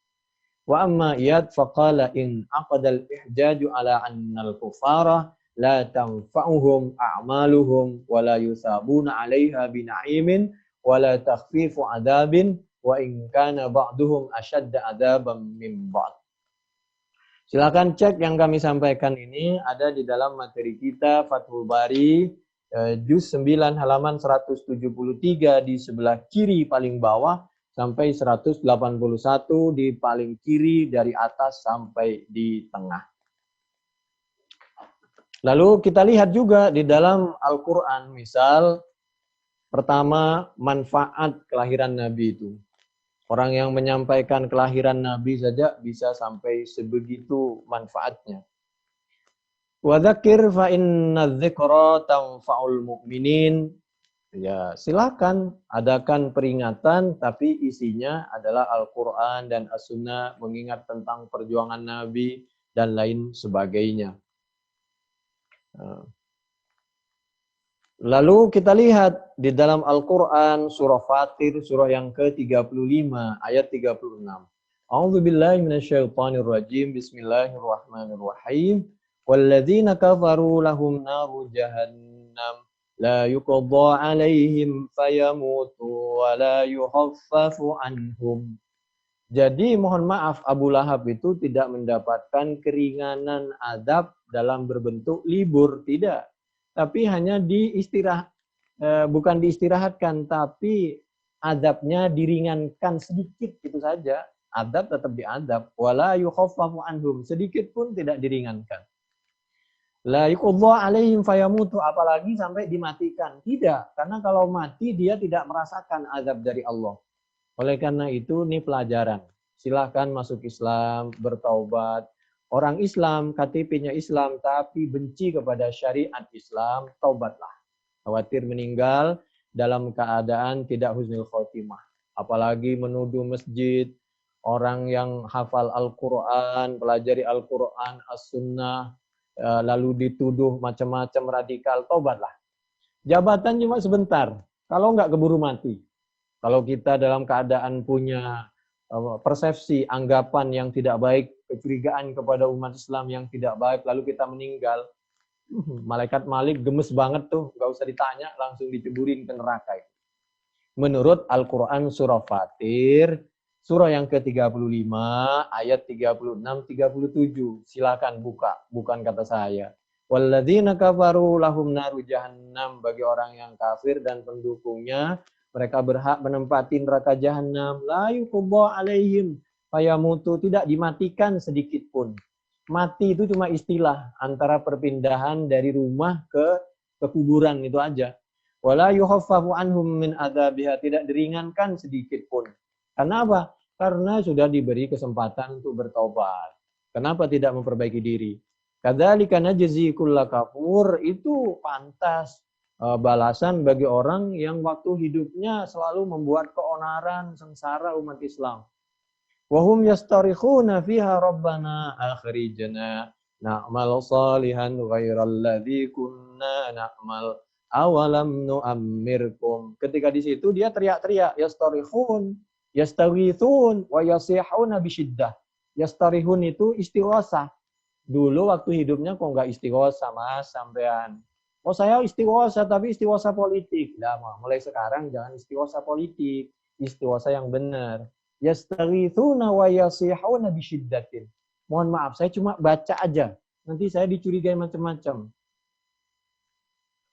Wa amma iyad faqala in aqdal ihjaju ala annal kufara la tanfa'uhum a'maluhum wa la yusabuna 'alaiha bina'imin wa la takhfifu 'adabin wa in kana ba'duhum ashadda 'adaban min ba'd. Silakan cek yang kami sampaikan ini ada di dalam materi kita Fathul Bari juz 9 halaman 173 di sebelah kiri paling bawah sampai 181 di paling kiri dari atas sampai di tengah. Lalu kita lihat juga di dalam Al-Quran, misal pertama manfaat kelahiran Nabi itu. Orang yang menyampaikan kelahiran Nabi saja bisa sampai sebegitu manfaatnya. Wa dzakir fa inna dzikra tanfa'ul mu'minin. Ya, silakan adakan peringatan, tapi isinya adalah Al-Quran dan As-Sunnah, mengingat tentang perjuangan Nabi dan lain sebagainya. Lalu kita lihat di dalam Al-Quran surah Fatir, surah yang ke-35, ayat 36. A'udzubillahi minasyaitonirrajim, bismillahirrahmanirrahim. Walladzina kafaru lahum naru jahannam la yuqadha 'alaihim fayamutu wa la yukhaffafu anhum. Jadi mohon maaf, Abu Lahab itu tidak mendapatkan keringanan azab dalam berbentuk libur, tidak. Tapi hanya bukan diistirahatkan, tapi azabnya diringankan sedikit itu saja. Azab tetap diazab, wala yukhaffafu anhum, sedikit pun tidak diringankan. La yuqadha alaihim fayamutu, apalagi sampai dimatikan. Tidak, karena kalau mati dia tidak merasakan azab dari Allah. Oleh karena itu ini pelajaran. Silahkan masuk Islam, bertaubat. Orang Islam, KTP-nya Islam, tapi benci kepada syariat Islam, taubatlah. Khawatir meninggal dalam keadaan tidak husnul khotimah. Apalagi menuduh masjid, orang yang hafal Al-Quran, pelajari Al-Quran, As-Sunnah, lalu dituduh macam-macam radikal, taubatlah. Jabatan cuma sebentar, kalau nggak keburu mati. Kalau kita dalam keadaan punya persepsi, anggapan yang tidak baik, kecurigaan kepada umat Islam yang tidak baik, lalu kita meninggal, malaikat Malik gemes banget tuh, nggak usah ditanya, langsung diceburin ke neraka. Menurut Al-Quran surah Fatir, surah yang ke-35, ayat 36-37. Silakan buka, bukan kata saya. Walladzina kafaru lahum naru jahannam, bagi orang yang kafir dan pendukungnya, mereka berhak menempati neraka jahanam. La yuqadha alaihim fayamutu, tidak dimatikan sedikit pun. Mati itu cuma istilah antara perpindahan dari rumah ke kuburan itu aja. Wala yukhaffafu anhum min adzabiha, tidak diringankan sedikit pun. Karena apa? Karena sudah diberi kesempatan untuk bertobat. Kenapa tidak memperbaiki diri? Kadzalika najzi kulla kafur, itu pantas balasan bagi orang yang waktu hidupnya selalu membuat keonaran, sengsara umat Islam. Wahum yastarikhuna fiha rabbana akhrijna na'mal salihan ghairal ladzi kunna na'mal awalam nu'ammirkum. Ketika di situ dia teriak-teriak, yastarikhun, yastaghithun wa yasihuna bisyiddah. Yastarihun itu istighosah. Dulu waktu hidupnya kok enggak istighosah, Mas, sampean. Oh, saya istighosah tapi istighosah politik. Nah, mulai sekarang jangan istighosah politik, istighosah yang benar. Yastaghithuna wa yasihuna bisyiddatin. Mohon maaf, saya cuma baca aja. Nanti saya dicurigai macam-macam.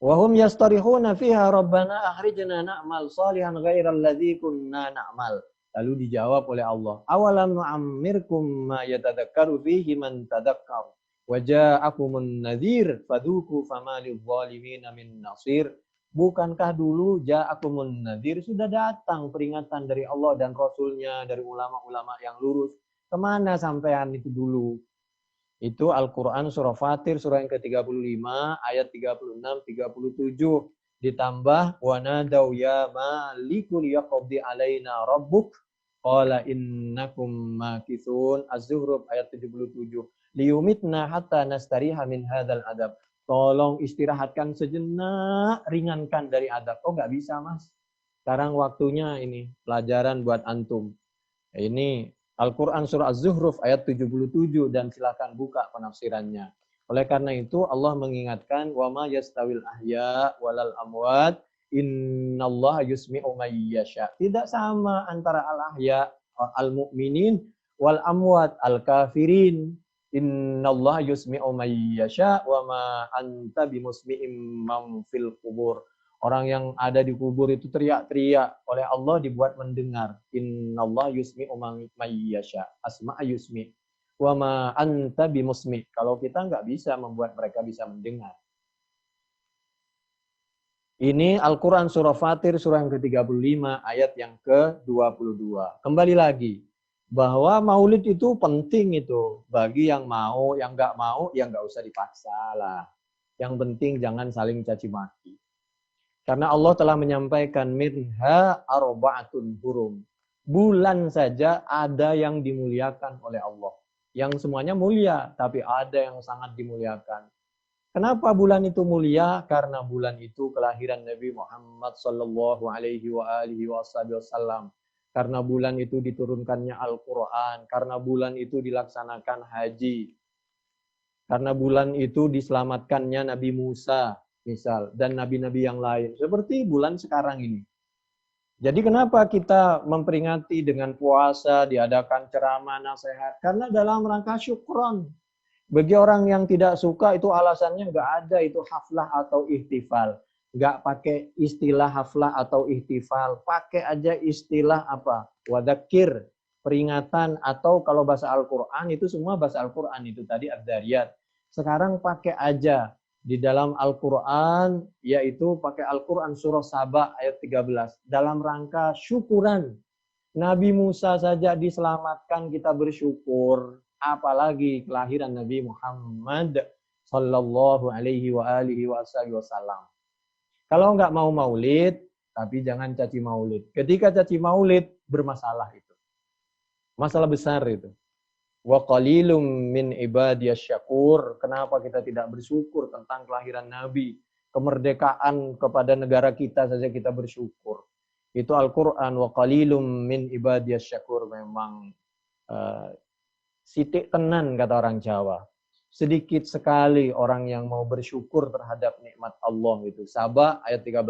Wahum yastarihuna fiha rabbana akhrijna na'mal salihan ghairal ladzi kunna na'mal. Lalu dijawab oleh Allah, awalam nu'ammirkum ma yatadzakkaru fihi man tadzakkar wa ja'akumun nadhir fadzuqu fama lidh-dhalimin min nasir. Bukankah dulu ja'akumun nadhir, sudah datang peringatan dari Allah dan Rasulnya, dari ulama-ulama yang lurus. Kemana sampean itu dulu? Itu Al-Quran surah Fatir, surah yang ke-35, ayat 36-37. Ditambah, وَنَادَوْ يَا مَالِكُ لِيَقْضِ عَلَيْنَا رَبُّكَ قَالَ إِنَّكُمْ مَاكِثُونَ. Az-Zuhruf ayat 77. لِيُمِتْنَا حَتَّى نَسْتَرِيحَ مِنْ هَذَا الْعَذَابِ. Tolong istirahatkan sejenak, ringankan dari adab. Oh, nggak bisa, Mas. Sekarang waktunya ini pelajaran buat antum. Ini Al-Quran surah Az-Zuhruf ayat 77 dan silakan buka penafsirannya. Oleh karena itu Allah mengingatkan wa ma yastawil ahya walal amwat innallaha yusmi'u may yasha. Tidak sama antara al-ahya al-mu'minin wal amwat al-kafirin. Innallaha yusmi'u may yasha wa ma anta bimusmi'im man fil qubur. Orang yang ada di kubur itu teriak-teriak, oleh Allah dibuat mendengar. Innallaha yusmi'u may yasha. Asma'a yusmi'. Wa ma anta bimusmi'. Kalau kita nggak bisa membuat mereka bisa mendengar. Ini Al-Quran surah Fatir, surah yang ke-35, ayat yang ke-22. Kembali lagi, bahwa maulid itu penting itu. Bagi yang mau, yang nggak mau, ya nggak usah dipaksa lah. Yang penting jangan saling caci maki. Karena Allah telah menyampaikan minha arba'atun hurum. Bulan saja ada yang dimuliakan oleh Allah. Yang semuanya mulia, tapi ada yang sangat dimuliakan. Kenapa bulan itu mulia? Karena bulan itu kelahiran Nabi Muhammad sallallahu alaihi wasallam. Karena bulan itu diturunkannya Al-Quran. Karena bulan itu dilaksanakan haji. Karena bulan itu diselamatkannya Nabi Musa, misal, dan nabi-nabi yang lain. Seperti bulan sekarang ini. Jadi kenapa kita memperingati dengan puasa, diadakan ceramah, nasihat? Karena dalam rangka syukron. Bagi orang yang tidak suka itu alasannya nggak ada itu haflah atau ihtifal. Nggak pakai istilah haflah atau ihtifal. Pakai aja istilah apa? Wadakir, peringatan, atau kalau bahasa Al-Quran itu semua bahasa Al-Quran itu tadi Ad-Dariyat. Sekarang pakai aja. Di dalam Al-Quran, yaitu pakai Al-Quran surah Saba ayat 13. Dalam rangka syukuran. Nabi Musa saja diselamatkan, kita bersyukur. Apalagi kelahiran Nabi Muhammad sallallahu alaihi wasallam. Kalau nggak mau maulid, tapi jangan caci maulid. Ketika caci maulid, bermasalah itu. Masalah besar itu. Wa qalilum min ibadiyasy syakur. Kenapa kita tidak bersyukur tentang kelahiran Nabi? Kemerdekaan kepada negara kita saja kita bersyukur. Itu Al-Quran. Wa qalilum min ibadiyasy syakur. Memang sitik tenan kata orang Jawa. Sedikit sekali orang yang mau bersyukur terhadap nikmat Allah itu. Saba ayat 13.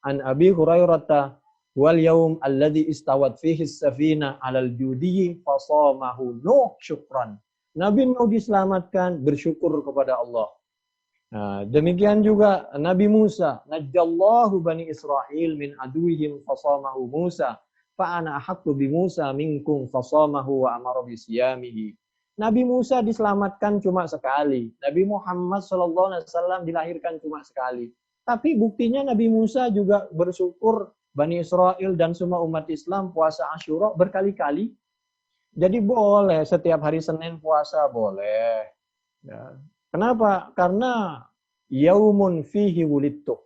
An Abi Hurairah wal yaum alladzi istawat fihi as-safinah 'alal judi fasamahu Nuh syukran. Nabi Nuh diselamatkan bersyukur kepada Allah. Nah, demikian juga Nabi Musa, najjallahu bani Israil min aduwihim fasamahu Musa. fa ana ahaqqu bi Musa minkum fasamahu wa amara bi siyamihi. Nabi Musa diselamatkan cuma sekali. Nabi Muhammad SAW dilahirkan cuma sekali. Tapi buktinya Nabi Musa juga bersyukur Bani Israel dan semua umat Islam puasa Asyura berkali-kali. Jadi boleh setiap hari Senin puasa, boleh. Ya. Kenapa? Karena yaumun fihi wulidtu.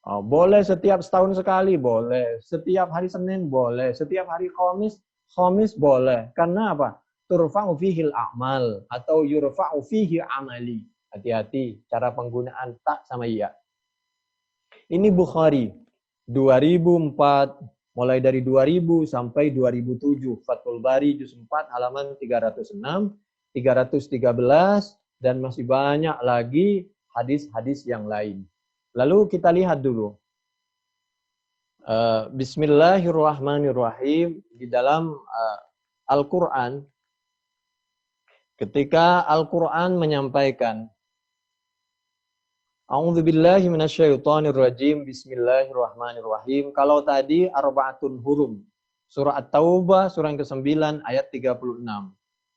Oh, boleh setiap setahun sekali, boleh. Setiap hari Senin, boleh. Setiap hari Khamis boleh. Karena apa? Turfa'u fihil a'mal atau yurfa'u fihi amali. Hati-hati cara penggunaan tak sama iya. Ini Bukhari 2004, mulai dari 2000 sampai 2007. Fathul Bari juz 4 halaman 306, 313 dan masih banyak lagi hadis-hadis yang lain. Lalu kita lihat dulu. Bismillahirrahmanirrahim di dalam Al-Qur'an. Ketika Al-Qur'an menyampaikan A'udzubillahi minasyaitonirrajim. Bismillahirrahmanirrahim. Kalau tadi arba'atun hurum. Surah At-Taubah surah yang ke-9 ayat 36.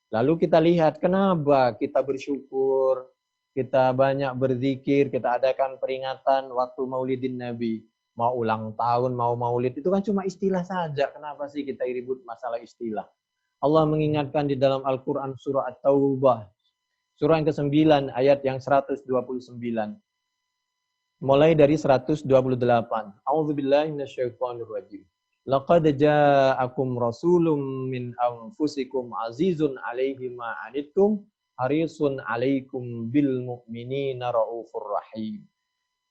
Lalu kita lihat kenapa kita bersyukur, kita banyak berzikir, kita adakan peringatan waktu Maulidin Nabi. Mau ulang tahun, mau maulid, itu kan cuma istilah saja. Kenapa sih kita ribut masalah istilah? Allah mengingatkan di dalam Al-Quran surah At-Taubah. Surah yang ke-9 ayat yang 129. Mulai dari 128. A'udzubillahi minasyaitonirrajim. Laqad ja'akum rasulun min anfusikum azizun 'alaihi ma 'anittum harisun 'alaikum bil mu'minina raufur rahim.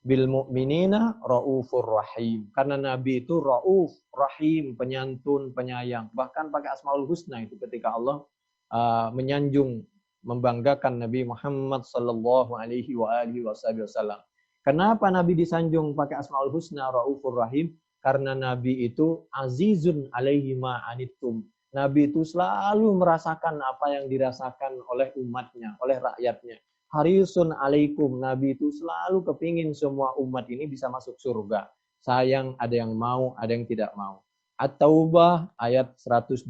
Bil mu'minina raufur rahim. Karena Nabi itu rauf, rahim, penyantun, penyayang. Bahkan pakai Asmaul Husna itu ketika Allah menyanjung, membanggakan Nabi Muhammad sallallahu alaihi wa alihi wasallam. Kenapa Nabi disanjung pakai Asmaul Husna Raufur Rahim? Karena Nabi itu azizun alaihi ma anittum. Nabi itu selalu merasakan apa yang dirasakan oleh umatnya, oleh rakyatnya. Harisun alaikum. Nabi itu selalu kepingin semua umat ini bisa masuk surga. Sayang ada yang mau, ada yang tidak mau. At-Taubah ayat 128.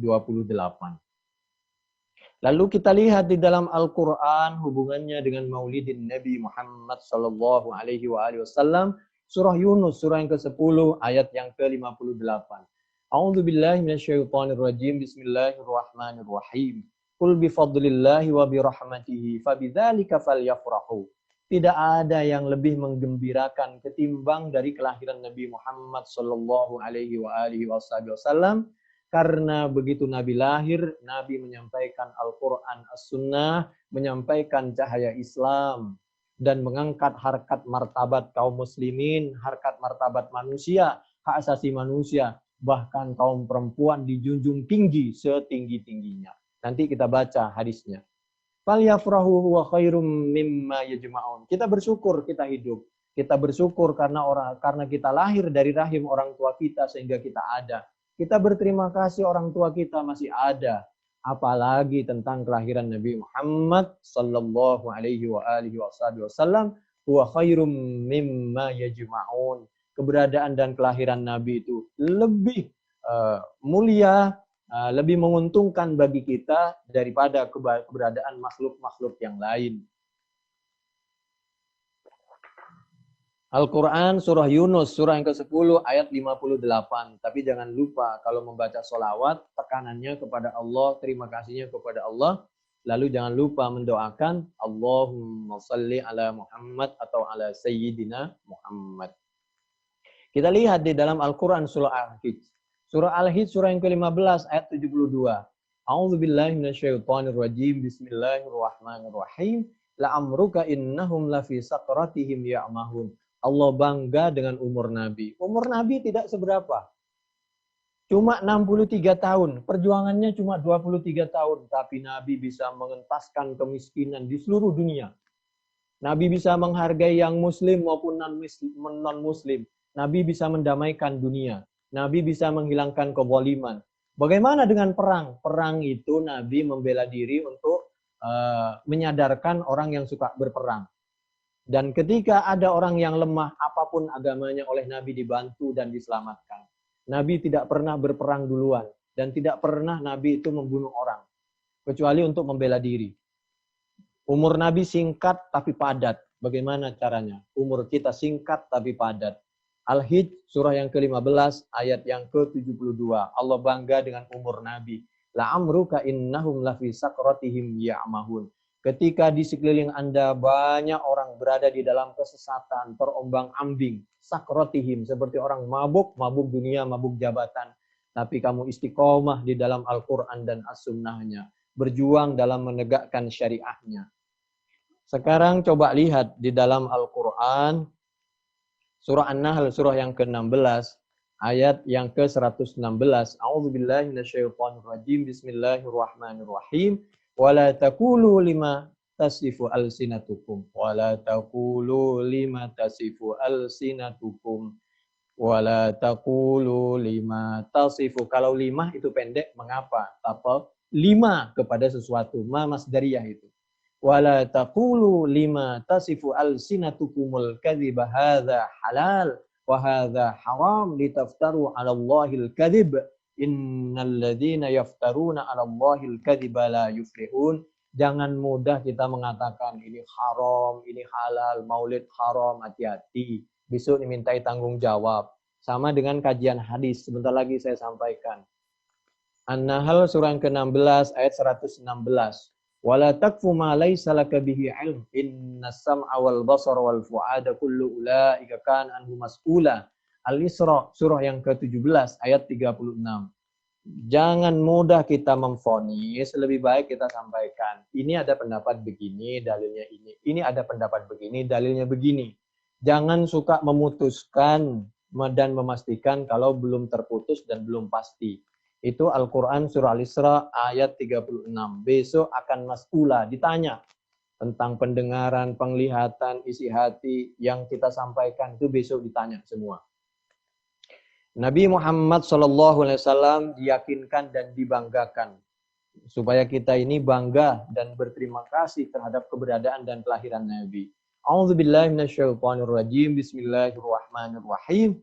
Lalu kita lihat di dalam Al-Quran hubungannya dengan Maulidin Nabi Muhammad Sallallahu Alaihi Wasallam. Surah Yunus, surah yang ke-10, ayat yang ke-58. A'udzubillahi minasyaitonirrajim. Bismillahirrahmanirrahim. Qul bifadlillahi wa birahmatihi fabidzalika falyafrahu. Tidak ada yang lebih menggembirakan ketimbang dari kelahiran Nabi Muhammad Sallallahu Alaihi Wasallam. Karena begitu Nabi lahir, Nabi menyampaikan Al-Quran As-Sunnah, menyampaikan cahaya Islam, dan mengangkat harkat martabat kaum muslimin, harkat martabat manusia, hak asasi manusia, bahkan kaum perempuan dijunjung tinggi setinggi-tingginya. Nanti kita baca hadisnya. Falyafrahu wa khairum mimma yajma'un. Kita bersyukur kita hidup. Kita bersyukur karena kita lahir dari rahim orang tua kita sehingga kita ada. Kita berterima kasih orang tua kita masih ada. Apalagi tentang kelahiran Nabi Muhammad sallallahu alaihi wa alihi wasallam, huwa khairum mimma yajma'un. Keberadaan dan kelahiran Nabi itu lebih mulia, lebih menguntungkan bagi kita daripada keberadaan makhluk-makhluk yang lain. Al-Quran surah Yunus surah yang ke-10 ayat 58. Tapi jangan lupa kalau membaca sholawat tekanannya kepada Allah, terima kasihnya kepada Allah. Lalu jangan lupa mendoakan Allahumma salli ala Muhammad atau ala Sayyidina Muhammad. Kita lihat di dalam Al-Quran surah Al-Hijj. Surah Al-Hijj surah yang ke-15 ayat 72. A'udzubillahi minasyaitonirrajim. Bismillahirrahmanirrahim. La'amruka innahum lafi saqratihim ya'mahun. Allah bangga dengan umur Nabi. Umur Nabi tidak seberapa. Cuma 63 tahun. Perjuangannya cuma 23 tahun. Tapi Nabi bisa mengentaskan kemiskinan di seluruh dunia. Nabi bisa menghargai yang muslim maupun non-muslim. Nabi bisa mendamaikan dunia. Nabi bisa menghilangkan kezaliman. Bagaimana dengan perang? Perang itu Nabi membela diri untuk menyadarkan orang yang suka berperang. Dan ketika ada orang yang lemah, apapun agamanya oleh Nabi dibantu dan diselamatkan. Nabi tidak pernah berperang duluan. Dan tidak pernah Nabi itu membunuh orang. Kecuali untuk membela diri. Umur Nabi singkat tapi padat. Bagaimana caranya? Umur kita singkat tapi padat. Al-Hijj surah yang ke-15 ayat yang ke-72. Allah bangga dengan umur Nabi. La'amruka innahum lafi sakratihim ya'mahun. Ketika di sekeliling Anda banyak orang berada di dalam kesesatan, terombang-ambing, sakratihim, seperti orang mabuk dunia, mabuk jabatan. Tapi kamu istiqomah di dalam Al-Quran dan As-Sunnahnya. Berjuang dalam menegakkan syariahnya. Sekarang coba lihat di dalam Al-Quran, surah An-Nahl, surah yang ke-16, ayat yang ke-116. A'udzubillahi minasyaitonirrajim. Bismillahirrahmanirrahim. Wala taqulu lima tasifu alsinatukum. Wala taqulu lima tasifu alsinatukum. Wala taqulu lima tasifu. Kalau lima itu pendek, mengapa? Tapi lima kepada sesuatu. Ma masdariyah itu. Wala taqulu lima tasifu alsinatukumul kadhiba hadza halal wa hadza haram litaftaru 'ala Allahil kadhib. Innal ladzina yaftaruna 'ala Allahil kadhiba la yuflihun. Jangan mudah kita mengatakan ini haram, ini halal, maulid haram, hati-hati. Besok dimintai tanggung jawab. Sama dengan kajian hadis. Sebentar lagi saya sampaikan. An-Nahl surah yang ke-16 ayat 116. Wala taqfu ma laysa laka bihi ilm. Innas sam'a wal basara wal fu'ada kullu ulaika kana anhu mas'ula. Al-Isra surah yang ke-17 ayat 36. Jangan mudah kita memvonis, lebih baik kita sampaikan. Ini ada pendapat begini, dalilnya ini. Ini ada pendapat begini, dalilnya begini. Jangan suka memutuskan dan memastikan kalau belum terputus dan belum pasti. Itu Al-Quran surah Al-Isra ayat 36. Besok akan mas'ula, ditanya tentang pendengaran, penglihatan, isi hati yang kita sampaikan itu besok ditanya semua. Nabi Muhammad SAW diyakinkan dan dibanggakan supaya kita ini bangga dan berterima kasih terhadap keberadaan dan kelahiran Nabi. A'udzubillahi minasyaitonirrajim. Bismillahirrahmanirrahim.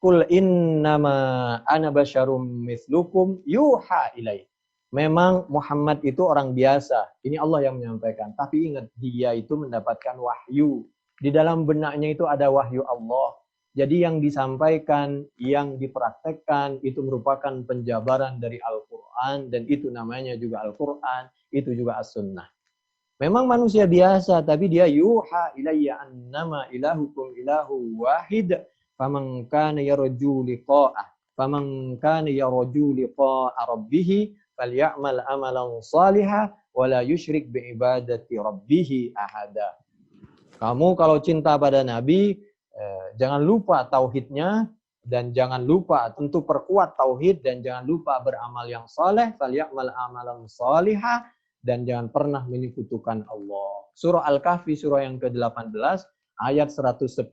Qul innama ana basyarum mithlukum yuha ilai. Memang Muhammad itu orang biasa. Ini Allah yang menyampaikan. Tapi ingat, dia itu mendapatkan wahyu. Di dalam benaknya itu ada wahyu Allah. Jadi yang disampaikan, yang dipraktekkan, itu merupakan penjabaran dari Al-Quran. Dan itu namanya juga Al-Quran. Itu juga As-Sunnah. Memang manusia biasa. Tapi dia yuha ilayya annama ilahukum ilahu wahid. Faman kana yarju liqa'ah rabbih falyamal amalan salihah wa la yusyrik bi ibadati rabbih ahada. Kamu kalau cinta pada Nabi, jangan lupa tauhidnya dan jangan lupa tentu perkuat tauhid dan jangan lupa beramal yang saleh, falyamal amalan salihah, dan jangan pernah menyekutukan Allah. Surah Al-Kahfi surah yang ke-18 ayat 110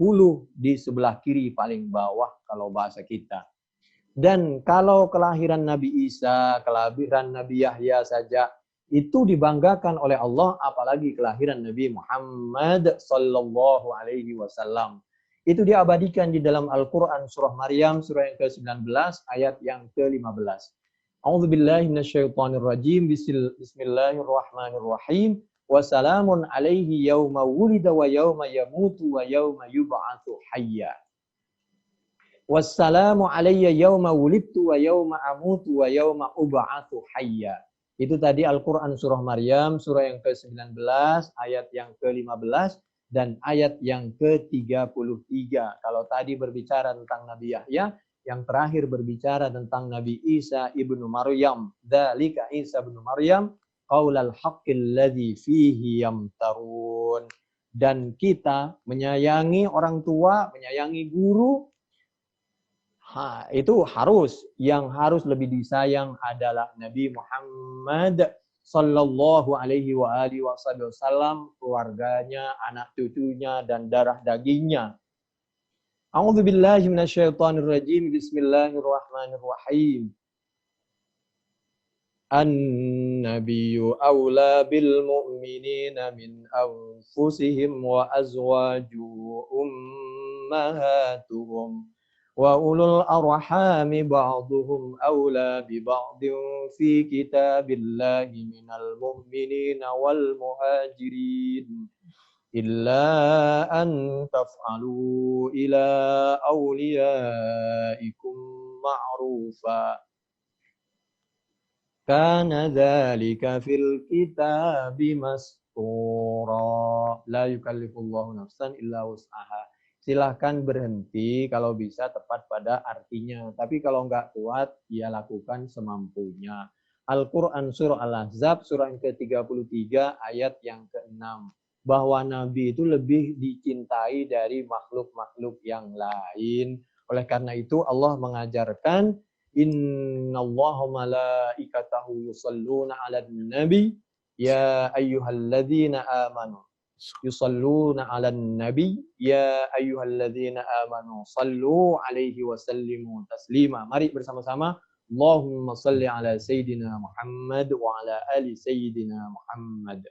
di sebelah kiri paling bawah kalau bahasa kita. Dan kalau kelahiran Nabi Isa, kelahiran Nabi Yahya saja itu dibanggakan oleh Allah, apalagi kelahiran Nabi Muhammad sallallahu alaihi wasallam. Itu diabadikan di dalam Al-Quran surah Maryam surah yang ke-19 ayat yang ke-15. A'udzubillahi minasyaitonirrajim. Bismillahirrahmanirrahim. Wassalamun alaihi yawma wulida wa yawma yamutu wa yawma yub'atsu hayya. Wassalamu alayya yawma wulidtu wa yawma amutu wa yawma ub'atsu hayya. Itu tadi Al-Quran surah Maryam surah yang ke-19 ayat yang ke-15 dan ayat yang ke-33. Kalau tadi berbicara tentang Nabi Yahya, yang terakhir berbicara tentang Nabi Isa ibnu Maryam. Dzalika Isa ibnu Maryam qaulal haqqil ladzi fihi yamtarun. Dan kita menyayangi orang tua, menyayangi guru, itu harus. Yang harus lebih disayang adalah Nabi Muhammad sallallahu alaihi wa alihi wasallam, keluarganya, anak cucunya, dan darah dagingnya. A'udzubillahi minasyaitonirrajim. Bismillahirrahmanirrahim. An-nabiyyu awla bil mu'minina min anfusihim wa azwaju ummahatuhum Wa ulul arhami ba'duhum awla bi ba'din fi kitabillahi minal mu'minina wal muhajirin illa an taf'alu ila awliyaikum ma'rufa kana dzalika fil kitabi mastura la yukallifullahu nafsan illa wus'aha. Silahkan berhenti kalau bisa tepat pada artinya. Tapi kalau nggak kuat, ya lakukan semampunya. Al-Quran Surah Al-Ahzab, surah yang ke-33, ayat yang ke-6. Bahwa Nabi itu lebih dicintai dari makhluk-makhluk yang lain. Oleh karena itu Allah mengajarkan, Innallaha malaikatahu yusalluna 'alan nabi ya ayyuhalladzina amanu yusalluna 'alan nabi ya ayyuhalladzina amanu sallu 'alaihi wa sallimu taslima. Mari bersama-sama Allahumma salli 'ala sayyidina Muhammad wa 'ala ali sayyidina Muhammad.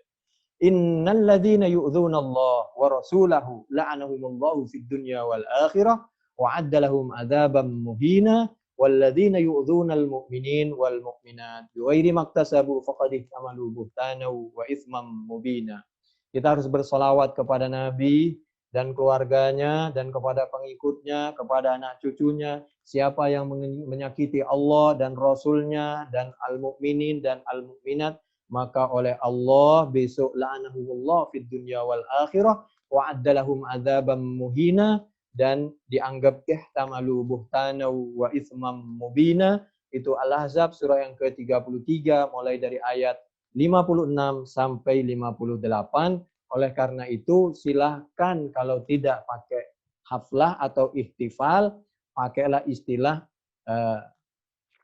Innal ladzina yu'dzuna Allah wa rasulahu la'anahumullahu fid dunya wal akhirah wa 'adda lahum 'adzaban muhina walladzina yu'dzunal mu'minin wal mu'minat bighairi maktasabu faqad ihtamalu buhtanan wa itsman mubina. Kita harus bersolawat kepada Nabi dan keluarganya dan kepada pengikutnya, kepada anak cucunya. Siapa yang menyakiti Allah dan Rasulnya dan al-mu'minin dan al-mu'minat, maka oleh Allah besok la'anahumullah fid dunya wal akhirah wa adda lahum adzaban muhina, dan dianggap ihtamalu buhtana wa itsman mubina. Itu Al-Ahzab surah yang ke-33 mulai dari ayat 56 sampai 58. Oleh karena itu silahkan kalau tidak pakai haflah atau ihtifal, pakailah istilah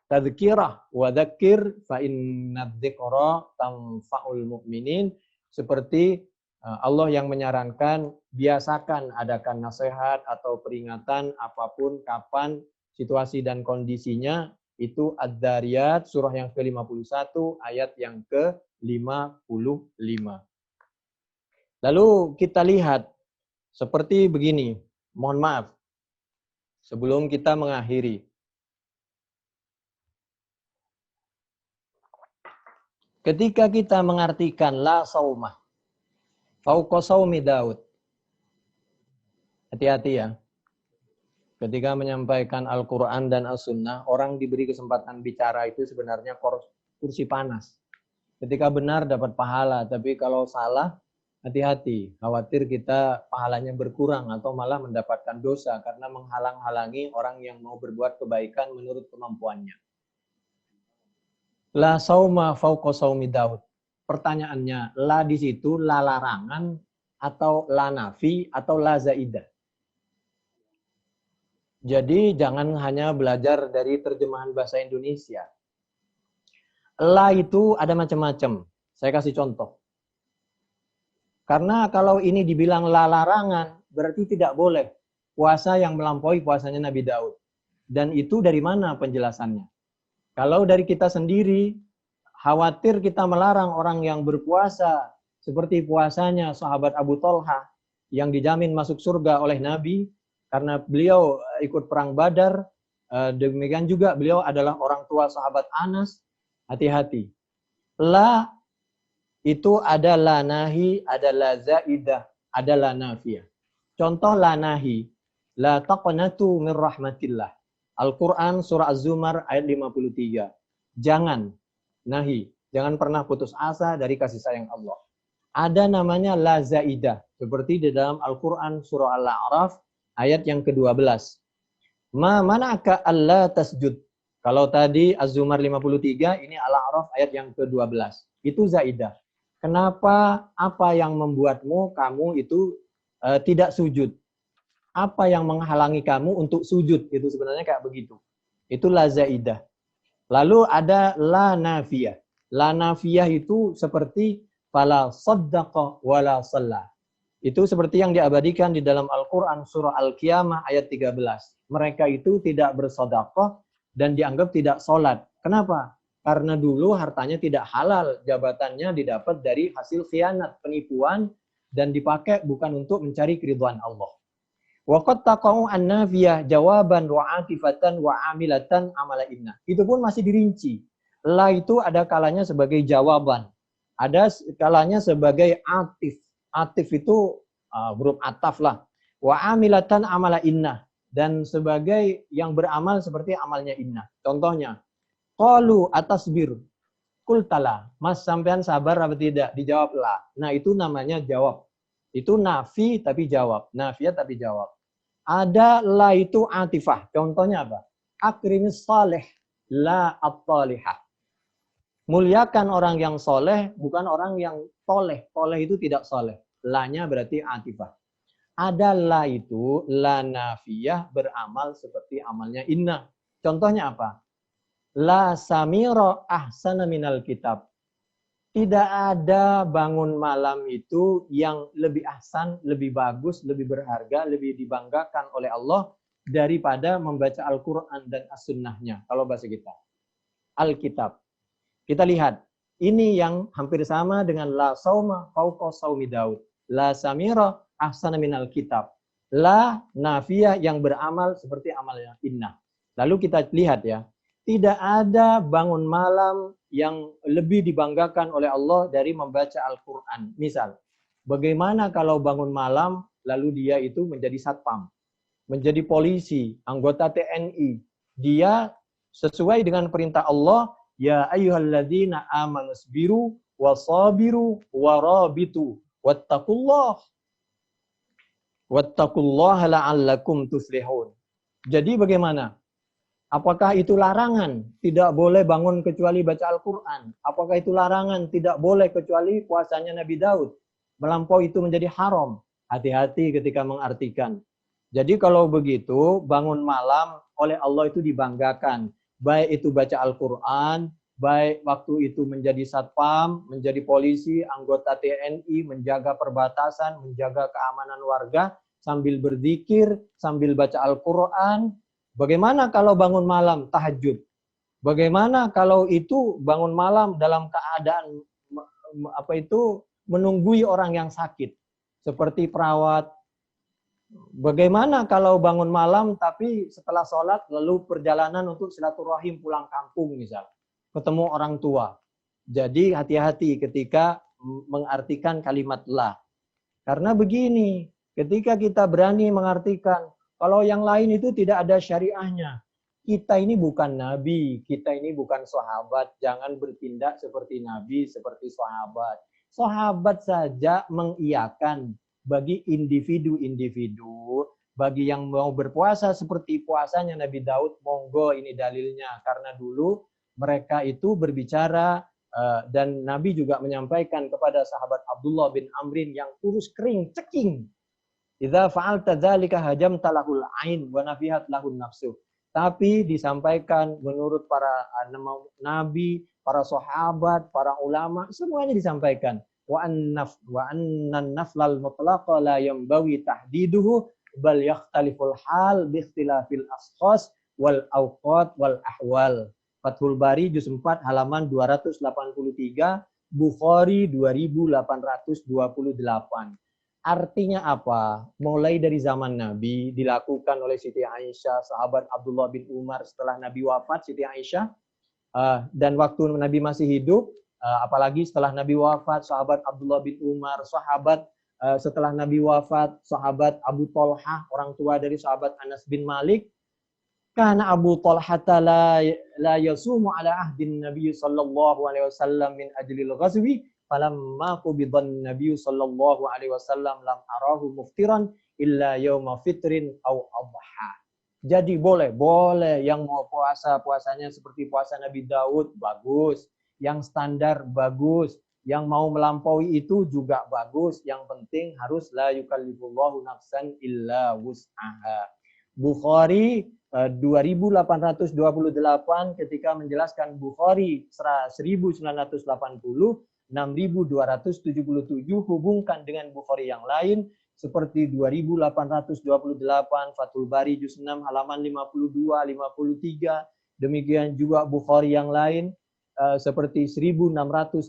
tadzkirah wa dzakir fa inna dzikra tanfa'ul mu'minin, seperti Allah yang menyarankan biasakan adakan nasihat atau peringatan apapun, kapan, situasi dan kondisinya. Itu Ad-Dzariyat surah yang ke-51 ayat yang ke-55. Lalu kita lihat seperti begini. Mohon maaf sebelum kita mengakhiri. Ketika kita mengartikan la saumah fauqa saumi Daud. Hati-hati ya. Ketika menyampaikan Al-Quran dan As-Sunnah, orang diberi kesempatan bicara itu sebenarnya kursi panas. Ketika benar dapat pahala, tapi kalau salah, hati-hati. Khawatir kita pahalanya berkurang atau malah mendapatkan dosa karena menghalang-halangi orang yang mau berbuat kebaikan menurut kemampuannya. La sauma fauqa saumi Daud. Pertanyaannya, la di situ la larangan atau la nafi atau la zaidah. Jadi jangan hanya belajar dari terjemahan bahasa Indonesia. La itu ada macam-macam. Saya kasih contoh. Karena kalau ini dibilang la larangan, berarti tidak boleh puasa yang melampaui puasanya Nabi Daud. Dan itu dari mana penjelasannya? Kalau dari kita sendiri, khawatir kita melarang orang yang berpuasa seperti puasanya sahabat Abu Thalha yang dijamin masuk surga oleh Nabi karena beliau ikut perang Badar. Demikian juga beliau adalah orang tua sahabat Anas. Hati-hati. La itu ada la nahi, ada la zaidah, ada la nafiyah. Contoh la nahi, la taqnatu min rahmatillah. Al-Quran surah Az-Zumar ayat 53. Jangan, nahi, jangan pernah putus asa dari kasih sayang Allah. Ada namanya la zaidah, seperti di dalam Al-Quran surah Al-A'raf ayat yang ke-12. Ma mana'aka alla tasjud. Kalau tadi Az-Zumar 53, ini Al-A'raf ayat yang ke-12. Itu zaidah. Kenapa, apa yang membuatmu kamu itu tidak sujud? Apa yang menghalangi kamu untuk sujud? Itu sebenarnya kayak begitu. Itu la zaidah. Lalu ada la nafiyah. La nafiyah itu seperti fala saddaqa wala shalla. Itu seperti yang diabadikan di dalam Al-Quran surah Al-Qiyamah ayat 13. Mereka itu tidak bersedekah dan dianggap tidak sholat. Kenapa? Karena dulu hartanya tidak halal, jabatannya didapat dari hasil khianat, penipuan, dan dipakai bukan untuk mencari keridhaan Allah. Wa qad taqa'u an-nafiyah jawaban wa atifatan wa amilatan amala inna. Itu pun masih dirinci. La itu ada kalanya sebagai jawaban. Ada kalanya sebagai atif. Atif itu huruf ataf lah. Wa amilatan amala inna. Dan sebagai yang beramal seperti amalnya inna. Contohnya, qalu atasbir. Kultala. Mas sampean sabar apa tidak? Dijawab la. Nah itu namanya jawab. Itu nafi tapi jawab. Nafiyah tapi jawab. Ada la itu atifah. Contohnya apa? Akrimis salih la at-talihah. Muliakan orang yang soleh, bukan orang yang toleh. Toleh itu tidak soleh. La-nya berarti atifah. Ada la itu, la nafiyah beramal seperti amalnya inna. Contohnya apa? La samiro ahsana minal kitab. Tidak ada bangun malam itu yang lebih ahsan, lebih bagus, lebih berharga, lebih dibanggakan oleh Allah daripada membaca Al-Quran dan As-Sunnahnya. Kalau bahasa kita. Alkitab. Kita lihat. Ini yang hampir sama dengan la sauma fauqa saumi Daud. La samira ahsana minal kitab. La nafiyah yang beramal seperti amalnya inna. Lalu kita lihat ya. Tidak ada bangun malam yang lebih dibanggakan oleh Allah dari membaca Al-Quran. Misal, bagaimana kalau bangun malam lalu dia itu menjadi satpam, menjadi polisi, anggota TNI. Dia sesuai dengan perintah Allah, ya ayyuhalladzina amanusbiru wasabiru warabitu wattaqullaha la'allakum tuflihun. Jadi bagaimana? Apakah itu larangan? Tidak boleh bangun kecuali baca Al-Quran. Apakah itu larangan? Tidak boleh kecuali puasanya Nabi Daud. Melampaui itu menjadi haram. Hati-hati ketika mengartikan. Jadi kalau begitu, bangun malam oleh Allah itu dibanggakan. Baik itu baca Al-Quran, baik waktu itu menjadi satpam, menjadi polisi, anggota TNI, menjaga perbatasan, menjaga keamanan warga, sambil berzikir, sambil baca Al-Quran. Bagaimana kalau bangun malam tahajud? Bagaimana kalau itu bangun malam dalam keadaan menunggui orang yang sakit seperti perawat? Bagaimana kalau bangun malam tapi setelah sholat lalu perjalanan untuk silaturahim pulang kampung misal, ketemu orang tua? Jadi hati-hati ketika mengartikan kalimat la. Karena begini, ketika kita berani mengartikan kalau yang lain itu tidak ada syariahnya. Kita ini bukan nabi, kita ini bukan sahabat. Jangan bertindak seperti nabi, seperti sahabat. Sahabat saja mengiyakan bagi individu-individu, bagi yang mau berpuasa seperti puasanya Nabi Daud, monggo ini dalilnya. Karena dulu mereka itu berbicara dan Nabi juga menyampaikan kepada sahabat Abdullah bin Amrin yang kurus kering, ceking. Idza fa'alta dzalika hajamta lahul ain wa nafihat lahun nafsu. Tapi disampaikan menurut para nabi, para sahabat, para ulama, semuanya disampaikan. Wa annan naflal mutlaqa la yambawi tahdiduhu bal yakhtaliful hal bi ikhtilafil ashkhas wal awqat wal ahwal. Fathul Bari juz 4 halaman 283, Bukhari 2828. Artinya apa? Mulai dari zaman Nabi dilakukan oleh Siti Aisyah, sahabat Abdullah bin Umar setelah Nabi wafat, Siti Aisyah, dan waktu Nabi masih hidup, apalagi setelah Nabi wafat, sahabat Abdullah bin Umar, sahabat setelah Nabi wafat, sahabat Abu Talhah, orang tua dari sahabat Anas bin Malik, karena Abu Talhah la yasumu ala ahdin Nabi sallallahu alaihi wasallam min ajlil ghazwi. Falamma qubidan Nabi sallallahu alaihi wasallam lam arahu muftiran illa yauma fitrin au adha. Jadi boleh yang mau puasanya seperti puasa Nabi Daud bagus, yang standar bagus, yang mau melampaui itu juga bagus. Yang penting harus la yukallifullahu nafsan illa wus'aha. Bukhari 2828 ketika menjelaskan Bukhari 1980 6277 hubungkan dengan Bukhari yang lain seperti 2828 Fathul Bari juz 6 halaman 52 53, demikian juga Bukhari yang lain seperti 1631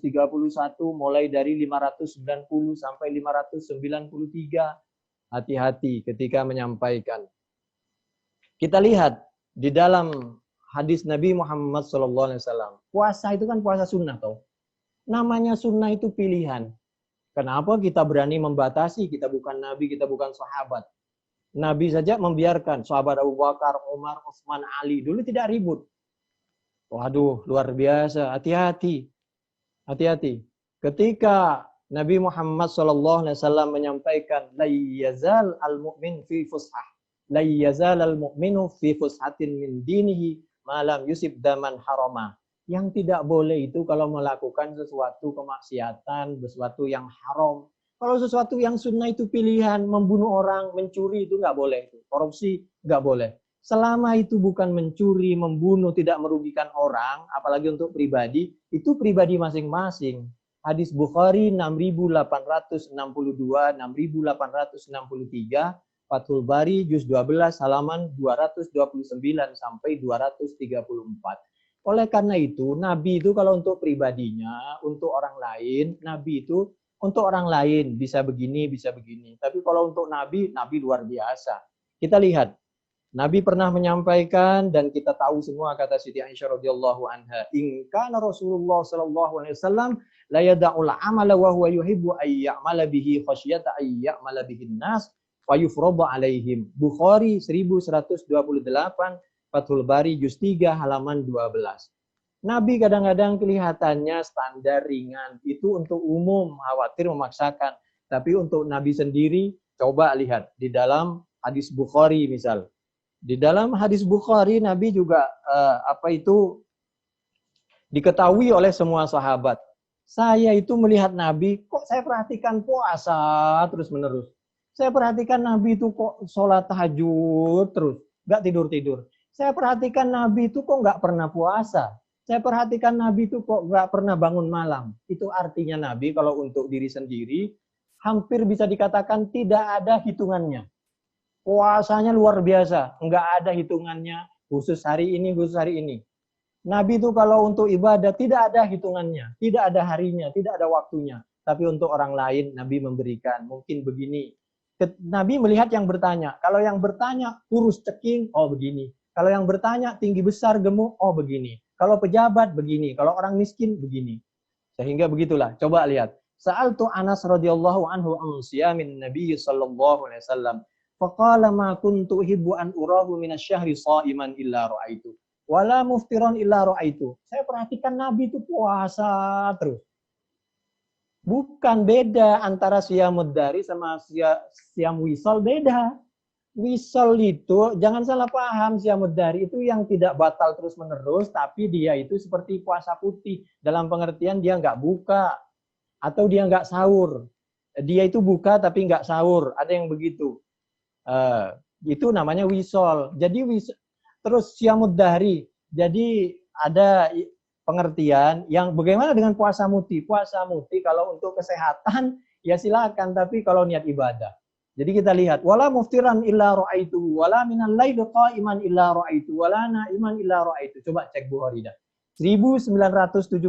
mulai dari 590 sampai 593, hati-hati ketika menyampaikan. Kita lihat di dalam hadis Nabi Muhammad SAW, puasa itu kan puasa sunnah toh. Namanya sunnah itu pilihan. Kenapa kita berani membatasi? Kita bukan Nabi, kita bukan sahabat. Nabi saja membiarkan sahabat Abu Bakar, Umar, Utsman, Ali dulu tidak ribut. Waduh, luar biasa. Hati-hati. Hati-hati. Ketika Nabi Muhammad SAW menyampaikan, la yazal al-mu'min fi fushah. La yazal al-mu'minu fi fushatin min dinihi malam yusib daman harama. Yang tidak boleh itu kalau melakukan sesuatu kemaksiatan, sesuatu yang haram. Kalau sesuatu yang sunnah itu pilihan, membunuh orang, mencuri itu nggak boleh. Korupsi nggak boleh. Selama itu bukan mencuri, membunuh, tidak merugikan orang, apalagi untuk pribadi, itu pribadi masing-masing. Hadis Bukhari 6862, 6863, Fathul Bari juz 12 halaman 229 sampai 234. Oleh karena itu, Nabi itu kalau untuk pribadinya, untuk orang lain, Nabi itu untuk orang lain bisa begini, bisa begini. Tapi kalau untuk Nabi, Nabi luar biasa. Kita lihat, Nabi pernah menyampaikan dan kita tahu semua kata Siti Aisyah radhiyallahu anha, "In kana Rasulullah sallallahu alaihi wasallam la yada'ul amala wa huwa yuhibbu ay ya'mala bihi khasyata ay ya'mala bihin nas wa yufradu alaihim." Bukhari 1128, Fathul Bari juz 3 halaman 12. Nabi kadang-kadang kelihatannya standar ringan, itu untuk umum, khawatir memaksakan. Tapi untuk Nabi sendiri, coba lihat di dalam hadis Bukhari misal. Di dalam hadis Bukhari Nabi juga diketahui oleh semua sahabat. Saya itu melihat Nabi, kok saya perhatikan puasa terus-menerus. Saya perhatikan Nabi itu kok sholat tahajud terus, nggak tidur-tidur. Saya perhatikan Nabi itu kok nggak pernah puasa. Saya perhatikan Nabi itu kok nggak pernah bangun malam. Itu artinya Nabi kalau untuk diri sendiri, hampir bisa dikatakan tidak ada hitungannya. Puasanya luar biasa, nggak ada hitungannya, khusus hari ini, khusus hari ini. Nabi itu kalau untuk ibadah tidak ada hitungannya, tidak ada harinya, tidak ada waktunya. Tapi untuk orang lain, Nabi memberikan, mungkin begini. Nabi melihat yang bertanya, kalau yang bertanya kurus ceking, oh begini. Kalau yang bertanya tinggi besar gemuk, oh begini. Kalau pejabat begini, kalau orang miskin begini. Sehingga begitulah, coba lihat. Sa'altu Anas radhiyallahu anhu an siyamin Nabi sallallahu alaihi wasallam. Faqala ma kuntu uhibbu an urahu minasyahri sha'iman illa ra'aitu. Wala muftiran illa ra'aitu. Saya perhatikan Nabi itu puasa terus. Bukan beda antara siyamud dari sama siyam wisol, beda. Wisol itu, jangan salah paham, siyamud dari itu yang tidak batal terus-menerus, tapi dia itu seperti puasa putih. Dalam pengertian dia nggak buka, atau dia nggak sahur. Dia itu buka tapi nggak sahur, ada yang begitu. Itu namanya wisol. Jadi terus siyamud dari, jadi ada pengertian yang bagaimana dengan puasa muti. Puasa muti kalau untuk kesehatan, ya silakan, tapi kalau niat ibadah. Jadi kita lihat, wala muftiran illa ra'aitu, wala minal laili qa'iman illa ra'aitu, wala na'iman illa ra'aitu. Coba cek Bukhari dah. 1972,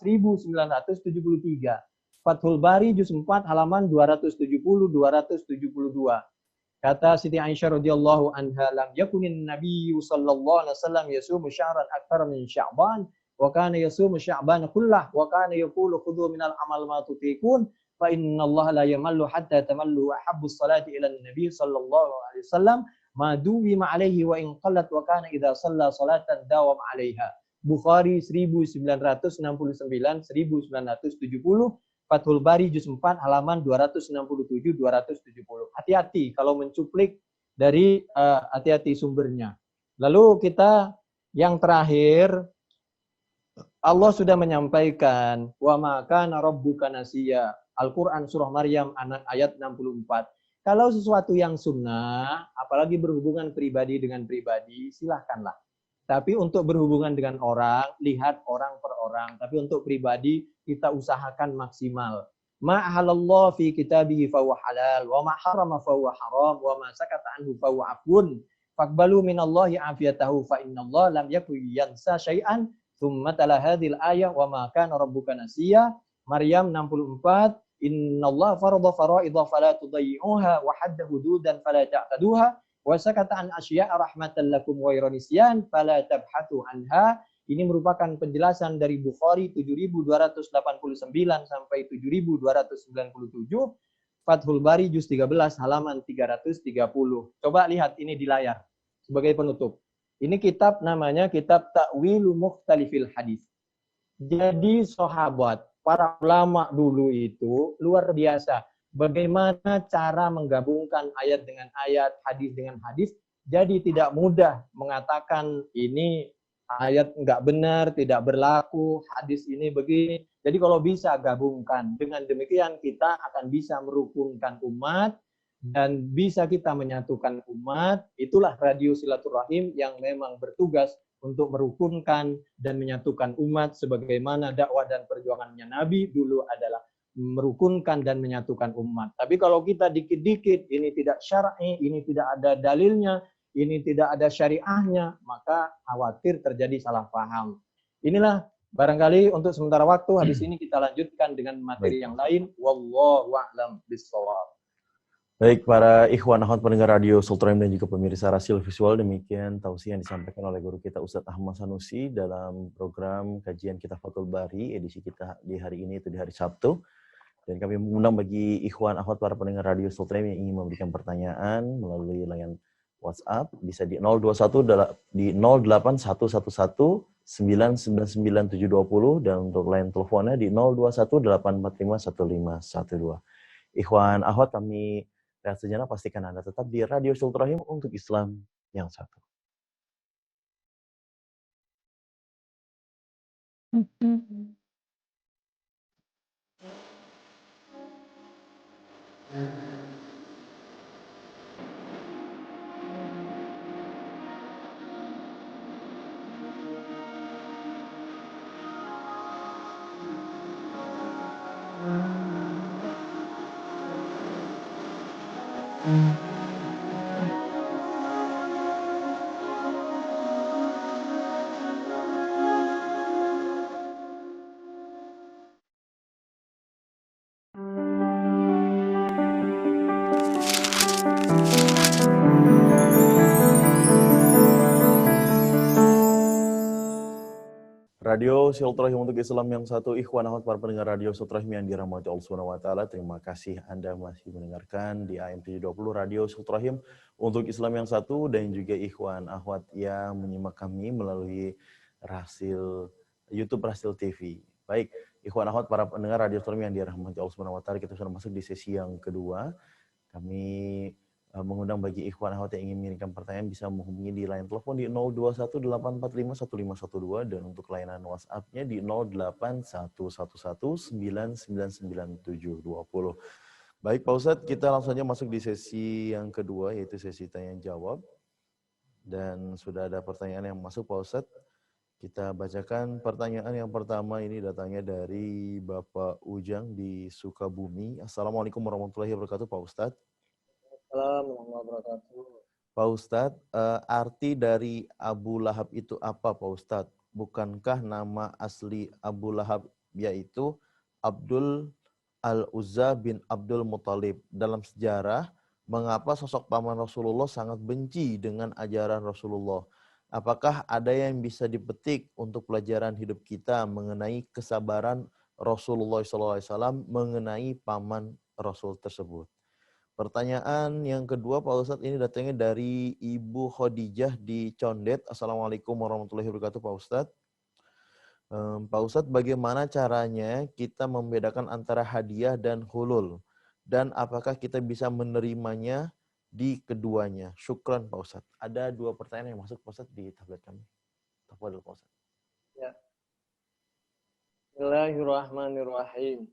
1973. Fathul Bari juz 4 halaman 270 272. Kata Siti Aisyah radhiyallahu anha, lam yakunin nabiyyu sallallahu alaihi wasallam yasumu syahran akthar min sya'ban wa kana yasumu sya'ban kullah wa kana yaqulu khudhu minal amal ma tutiqun fa inna Allah la yamallu hatta tamallu wa habbus salati ila nabi sallallahu alaihi wasallam ma duwima alaihi wa in qallat wa kana idza shalla salatan dawam alaiha. Bukhari 1969 1970, Fathul Bari juz 4 halaman 267 270. Hati-hati kalau mencuplik dari hati-hati sumbernya. Lalu kita yang terakhir, Allah sudah menyampaikan wa ma kana rabbuka nasiya. Al-Quran surah Maryam ayat 64. Kalau sesuatu yang sunnah, apalagi berhubungan pribadi dengan pribadi, silahkanlah. Tapi untuk berhubungan dengan orang, lihat orang per orang. Tapi untuk pribadi, kita usahakan maksimal. Ma halallahu fi kitabihi fahuwa halal, wa ma harama fahuwa haram, wa ma sakata anhu fahuwa afun. Faqbalu minallahi afiyatahu fa innallaha lam yakun yansa syai'an. Tsumma tala hadhil ayah wa ma kana rabbuka nasiya. Maryam 64. innallaha farada faraidha fala tudayyi'uha wa hadda hududan fala ta'taduha wa sakata an asya'a rahmatan lakum wa nisyan fala tabhathu anha. Ini merupakan penjelasan dari Bukhari 7289 sampai 7297, Fathul Bari juz 13 halaman 330. Coba lihat ini di layar sebagai penutup. Ini kitab namanya kitab Ta'wilu Mukhtalifil Hadis. Jadi sahabat, para ulama dulu itu luar biasa. Bagaimana cara menggabungkan ayat dengan ayat, hadis dengan hadis. Jadi tidak mudah mengatakan ini ayat nggak benar, tidak berlaku, hadis ini begini. Jadi kalau bisa gabungkan. Dengan demikian kita akan bisa merukunkan umat dan bisa kita menyatukan umat. Itulah radio silaturahim yang memang bertugas untuk merukunkan dan menyatukan umat sebagaimana dakwah dan perjuangannya Nabi dulu adalah merukunkan dan menyatukan umat. Tapi kalau kita dikit-dikit, ini tidak syar'i, ini tidak ada dalilnya, ini tidak ada syariahnya, maka khawatir terjadi salah paham. Inilah barangkali untuk sementara waktu, habis ini kita lanjutkan dengan materi yang lain. Wallahu a'lam bishawab. Baik, para ikhwan akhwat pendengar radio Sultan dan juga pemirsa Rasil Visual, demikian tausiah yang disampaikan oleh guru kita Ustadz Ahmad Sanusi dalam program kajian Kitab Fathul Bari edisi kita di hari ini, itu di hari Sabtu. Dan kami mengundang bagi ikhwan akhwat para pendengar radio Sultan yang ingin memberikan pertanyaan melalui layanan WhatsApp bisa di 021 di 08111 999 720 dan untuk line teleponnya di 021 845 1512. Ikhwan akhwat, kami rehat sejenak, pastikan Anda tetap di Radio Sultrahim untuk Islam yang satu. Radio Silaturahim untuk Islam yang satu, ikhwan akhwat para pendengar radio Silaturahim yang dirahmati Allah Subhanahu wa taala. Terima kasih Anda masih mendengarkan di AM 720 Radio Silaturahim untuk Islam yang satu, dan juga ikhwan akhwat yang menyimak kami melalui YouTube Rasil TV. Baik, ikhwan akhwat para pendengar radio Silaturahim yang dirahmati Allah Subhanahu wa taala, kita sudah masuk di sesi yang kedua. Kami mengundang bagi ikhwan akhwat yang ingin mengirimkan pertanyaan bisa menghubungi di line telepon di 0218451512 dan untuk layanan WhatsApp-nya di 08111999720. Baik Pak Ustadz, kita langsung saja masuk di sesi yang kedua, yaitu sesi tanya jawab. Dan sudah ada pertanyaan yang masuk Pak Ustadz. Kita bacakan pertanyaan yang pertama, ini datangnya dari Bapak Ujang di Sukabumi. Assalamualaikum warahmatullahi wabarakatuh Pak Ustadz. Assalamualaikum warahmatullahi wabarakatuh. Pak Ustadz, arti dari Abu Lahab itu apa Pak Ustadz? Bukankah nama asli Abu Lahab yaitu Abdul Al-Uzza bin Abdul Muttalib? Dalam sejarah, mengapa sosok paman Rasulullah sangat benci dengan ajaran Rasulullah? Apakah ada yang bisa dipetik untuk pelajaran hidup kita mengenai kesabaran Rasulullah SAW mengenai paman Rasul tersebut? Pertanyaan yang kedua Pak Ustadz, ini datangnya dari Ibu Khadijah di Condet. Assalamualaikum warahmatullahi wabarakatuh Pak Ustadz. Pak Ustadz, bagaimana caranya kita membedakan antara hadiah dan hulul? Dan apakah kita bisa menerimanya di keduanya? Syukran Pak Ustadz. Ada dua pertanyaan yang masuk Pak Ustadz di tablet kami. Tafadhol Pak Ustadz. Ya. Bismillahirrahmanirrahim.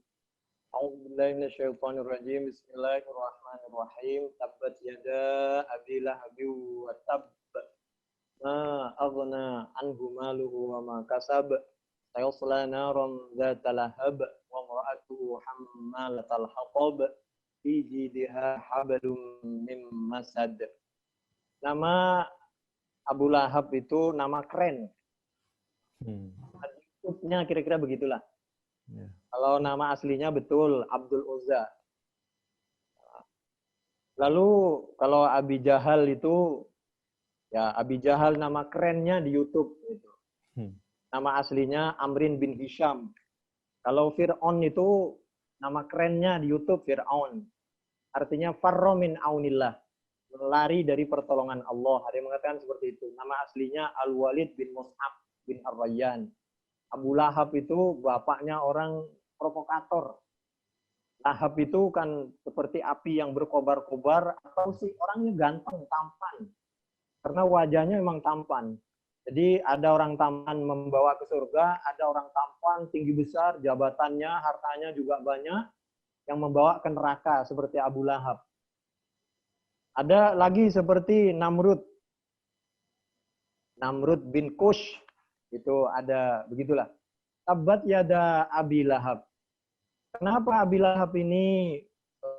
A'udzubillahi minasyaitonirrajim. Bismillahirrahmanirrahim. Tabbat yada abi lahabin wa tabb. Ma aghna anhu maluhu wa ma kasab. Sayasla naran dzata lahab wa imra'atuhu hammalatal hatab. Fi jidha hablum min masad. Nama Abu Lahab itu nama keren. Hadisnya kira-kira begitulah. Ya. Kalau nama aslinya betul Abdul Uzza. Lalu kalau Abi Jahal itu, ya Abi Jahal nama kerennya di YouTube. Gitu. Nama aslinya Amrin bin Hisham. Kalau Fir'aun itu nama kerennya di YouTube Fir'aun. Artinya farro min aunillah. Lari dari pertolongan Allah. Ada yang mengatakan seperti itu. Nama aslinya Al-Walid bin Mus'ab bin Ar-Rayyan. Abu Lahab itu bapaknya orang provokator. Lahab itu kan seperti api yang berkobar-kobar, atau sih orangnya ganteng, tampan. Karena wajahnya memang tampan. Jadi ada orang tampan membawa ke surga, ada orang tampan, tinggi besar, jabatannya, hartanya juga banyak, yang membawa ke neraka seperti Abu Lahab. Ada lagi seperti Namrud. Namrud bin Kush. Itu ada, begitulah. Tabat yada Abi Lahab. Kenapa Abi Lahab ini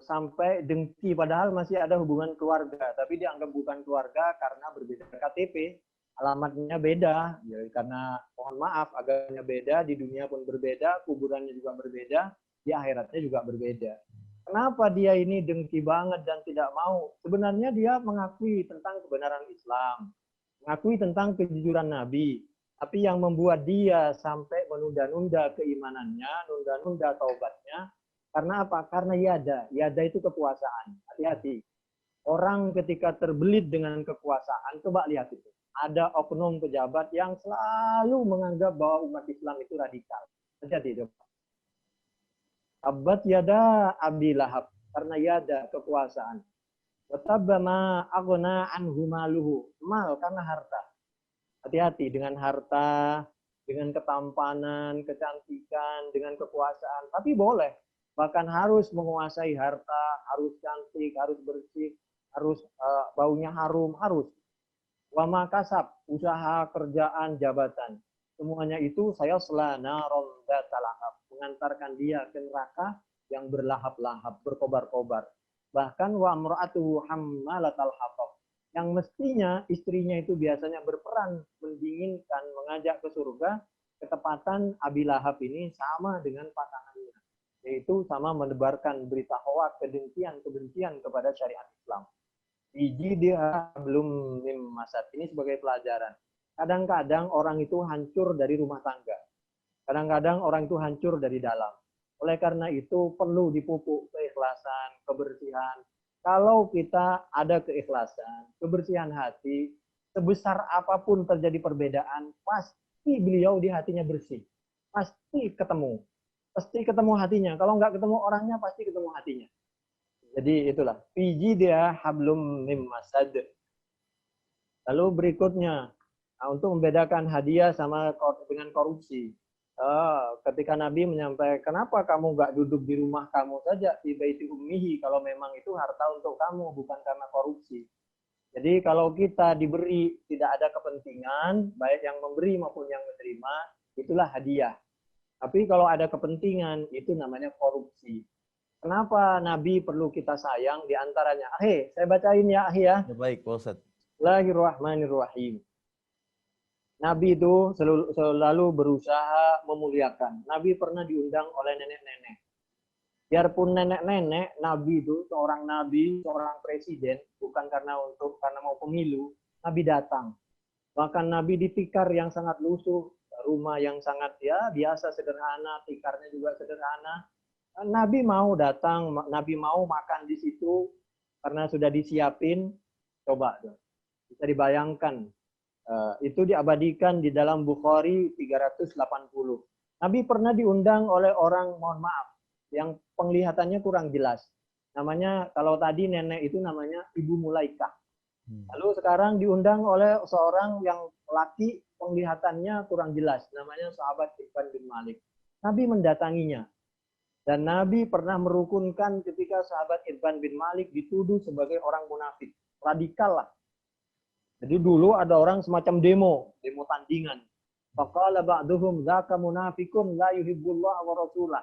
sampai dengki, padahal masih ada hubungan keluarga, tapi dianggap bukan keluarga karena berbeda KTP, alamatnya beda, ya, karena mohon maaf agamanya beda, di dunia pun berbeda, kuburannya juga berbeda, di akhiratnya juga berbeda. Kenapa dia ini dengki banget dan tidak mau? Sebenarnya dia mengakui tentang kebenaran Islam, mengakui tentang kejujuran Nabi, tapi yang membuat dia sampai menunda-nunda keimanannya, nunda-nunda taubatnya, karena apa? Karena yada. Yada itu kekuasaan. Hati-hati. Orang ketika terbelit dengan kekuasaan, coba lihat itu. Ada oknum pejabat yang selalu menganggap bahwa umat Islam itu radikal. Hati-hati. Tabat yada Abi Lahab. Karena yada, kekuasaan. Watabama aghna anhu maluhu. Mal karena harta. Hati-hati dengan harta, dengan ketampanan, kecantikan, dengan kekuasaan. Tapi boleh. Bahkan harus menguasai harta, harus cantik, harus bersih, harus baunya harum, harus. Wama kasab, usaha, kerjaan, jabatan. Semuanya itu saya selana ronda talahab. Mengantarkan dia ke neraka yang berlahap-lahap, berkobar-kobar. Bahkan wa amra'atuhu hammalatal hatab. Yang mestinya istrinya itu biasanya berperan mendinginkan, mengajak ke surga, ketepatan Abi Lahab ini sama dengan pasangannya, yaitu sama menebarkan berita hoak, kebencian kepada syariat Islam. Biji dia belum masat. Ini sebagai pelajaran. Kadang-kadang orang itu hancur dari rumah tangga. Kadang-kadang orang itu hancur dari dalam. Oleh karena itu perlu dipupuk keikhlasan, kebersihan. Kalau kita ada keikhlasan, kebersihan hati, sebesar apapun terjadi perbedaan, pasti beliau di hatinya bersih. Pasti ketemu. Pasti ketemu hatinya. Kalau nggak ketemu orangnya, pasti ketemu hatinya. Jadi itulah. Fiji dia hablum mim masad. Lalu berikutnya, untuk membedakan hadiah sama dengan korupsi. Ketika Nabi menyampaikan, kenapa kamu nggak duduk di rumah kamu saja, di baiti ummihi, kalau memang itu harta untuk kamu, bukan karena korupsi. Jadi kalau kita diberi tidak ada kepentingan, baik yang memberi maupun yang menerima, itulah hadiah. Tapi kalau ada kepentingan, itu namanya korupsi. Kenapa Nabi perlu kita sayang? Di antaranya, saya bacain ya, ya. Baik, Pak Ustadz. Bismillahirrahmanirrahim. Nabi itu selalu berusaha memuliakan. Nabi pernah diundang oleh nenek-nenek. Biarpun nenek-nenek, Nabi itu seorang nabi, seorang presiden, bukan karena mau pemilu, Nabi datang. Bahkan Nabi di tikar yang sangat lusuh, rumah yang sangat biasa sederhana, tikarnya juga sederhana. Nabi mau datang, Nabi mau makan di situ karena sudah disiapin. Coba tuh, bisa dibayangkan. Itu diabadikan di dalam Bukhari 380. Nabi pernah diundang oleh orang, mohon maaf, yang penglihatannya kurang jelas. Namanya, kalau tadi nenek itu namanya Ibu Mulaikah. Lalu sekarang diundang oleh seorang yang laki, penglihatannya kurang jelas. Namanya sahabat Ibn bin Malik. Nabi mendatanginya. Dan Nabi pernah merukunkan ketika sahabat Ibn bin Malik dituduh sebagai orang munafik. Radikal lah. Jadi dulu ada orang semacam demo tandingan. Faqala ba'duhum dzaka munafiqun la yuhibbullah wa rasulah.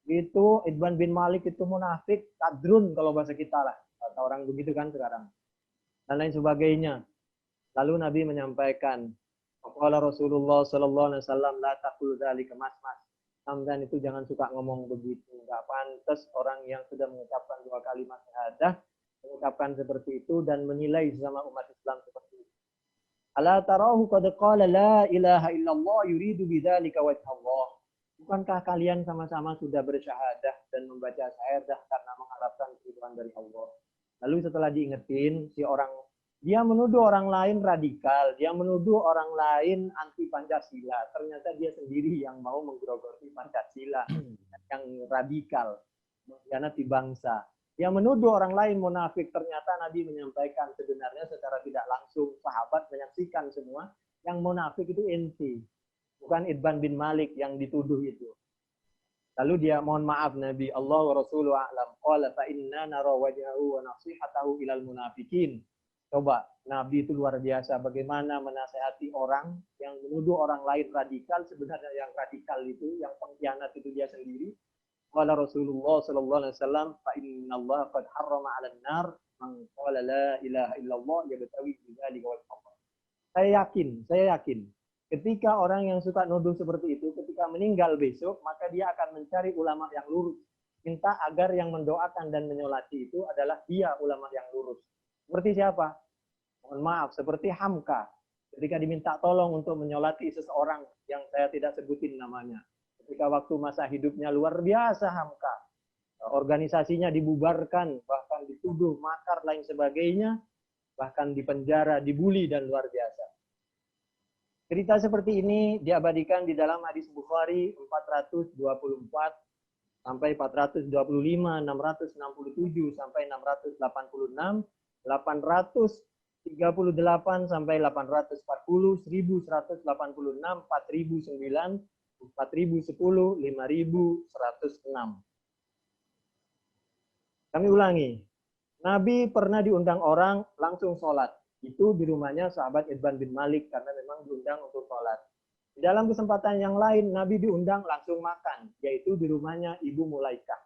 Itu Ibn bin Malik itu munafik, kadrun kalau bahasa kita lah. Kata orang begitu kan sekarang. Dan lain sebagainya. Lalu Nabi menyampaikan, faqala Rasulullah sallallahu alaihi wasallam la taqul dzalika mas. Hamdan itu jangan suka ngomong begitu. Nggak pantas orang yang sudah mengucapkan 2 kalimat syahadah mengucapkan seperti itu dan menilai sama umat Islam seperti itu. Ala tarahu qad qala la ilaha illallah yuridu bidzalika wajh Allah. Bukankah kalian sama-sama sudah bersyahadah dan membaca syahadah karena mengharapkan keridhaan dari Allah? Lalu setelah diingetin, dia menuduh orang lain radikal, dia menuduh orang lain anti Pancasila. Ternyata dia sendiri yang mau menggerogoti Pancasila, yang radikal, mengkhianati bangsa. Dia menuduh orang lain munafik, ternyata Nabi menyampaikan sebenarnya secara tidak langsung, sahabat menyaksikan semua, yang munafik itu ente, bukan Itban bin Malik yang dituduh itu. Lalu dia mohon maaf Nabi, Allah wa Rasuluhu a'lam, qala fa inna nara wajhahu wa nasihatahu ilal munafikin. Coba, Nabi itu luar biasa bagaimana menasehati orang yang menuduh orang lain radikal, sebenarnya yang radikal itu, yang pengkhianat itu dia sendiri. Qala Rasulullah sallallahu alaihi wasallam, fa innallaha qad harrama 'alan nar man qala la ilaha illallah yabtawi bidzalika wajh Allah. Saya yakin ketika orang yang suka nuduh seperti itu, ketika meninggal besok, maka dia akan mencari ulama yang lurus. Minta agar yang mendoakan dan menyolati itu adalah dia ulama yang lurus. Seperti siapa? Mohon maaf, seperti Hamka. Ketika diminta tolong untuk menyolati seseorang yang saya tidak sebutin namanya. Ketika waktu masa hidupnya luar biasa Hamka. Organisasinya dibubarkan, bahkan dituduh makar lain sebagainya, bahkan dipenjara, dibully dan luar biasa. Cerita seperti ini diabadikan di dalam hadis Bukhari 424 sampai 425, 667 sampai 686, 838 sampai 840, 1186, 4009, 4010, 5106. Kami ulangi. Nabi pernah diundang orang langsung sholat. Itu di rumahnya sahabat Itban bin Malik karena memang diundang untuk sholat. Di dalam kesempatan yang lain, Nabi diundang langsung makan, yaitu di rumahnya Ibu Mulaikah.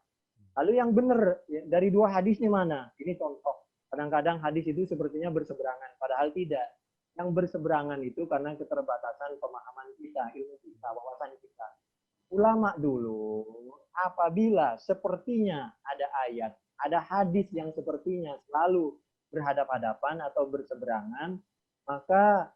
Lalu yang benar dari dua hadis ini mana? Ini contoh. Kadang-kadang hadis itu sepertinya berseberangan, padahal tidak. Yang berseberangan itu karena keterbatasan pemahaman kita, ilmu kita, wawasan kita. Ulama dulu, apabila sepertinya ada ayat, ada hadis yang sepertinya selalu berhadap-hadapan atau berseberangan, maka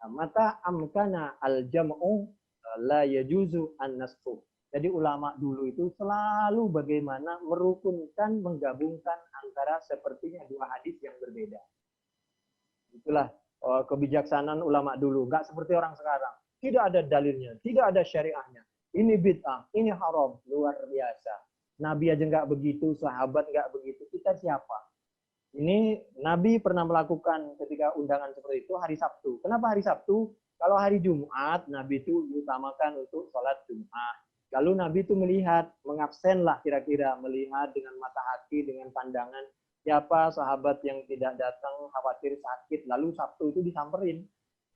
mata amkana al-jam'u la yajuzu an-nasfu. Jadi ulama dulu itu selalu bagaimana merukunkan, menggabungkan antara sepertinya dua hadis yang berbeda. Itulah kebijaksanaan ulama dulu. Nggak seperti orang sekarang. Tidak ada dalilnya, tidak ada syariahnya. Ini bid'ah, ini haram. Luar biasa. Nabi aja nggak begitu, sahabat nggak begitu. Kita siapa? Ini Nabi pernah melakukan ketika undangan seperti itu hari Sabtu. Kenapa hari Sabtu? Kalau hari Jumat, Nabi itu diutamakan untuk sholat Jumat. Lalu Nabi itu melihat, mengabsenlah kira-kira, melihat dengan mata hati, dengan pandangan siapa sahabat yang tidak datang, khawatir sakit. Lalu Sabtu itu disamperin.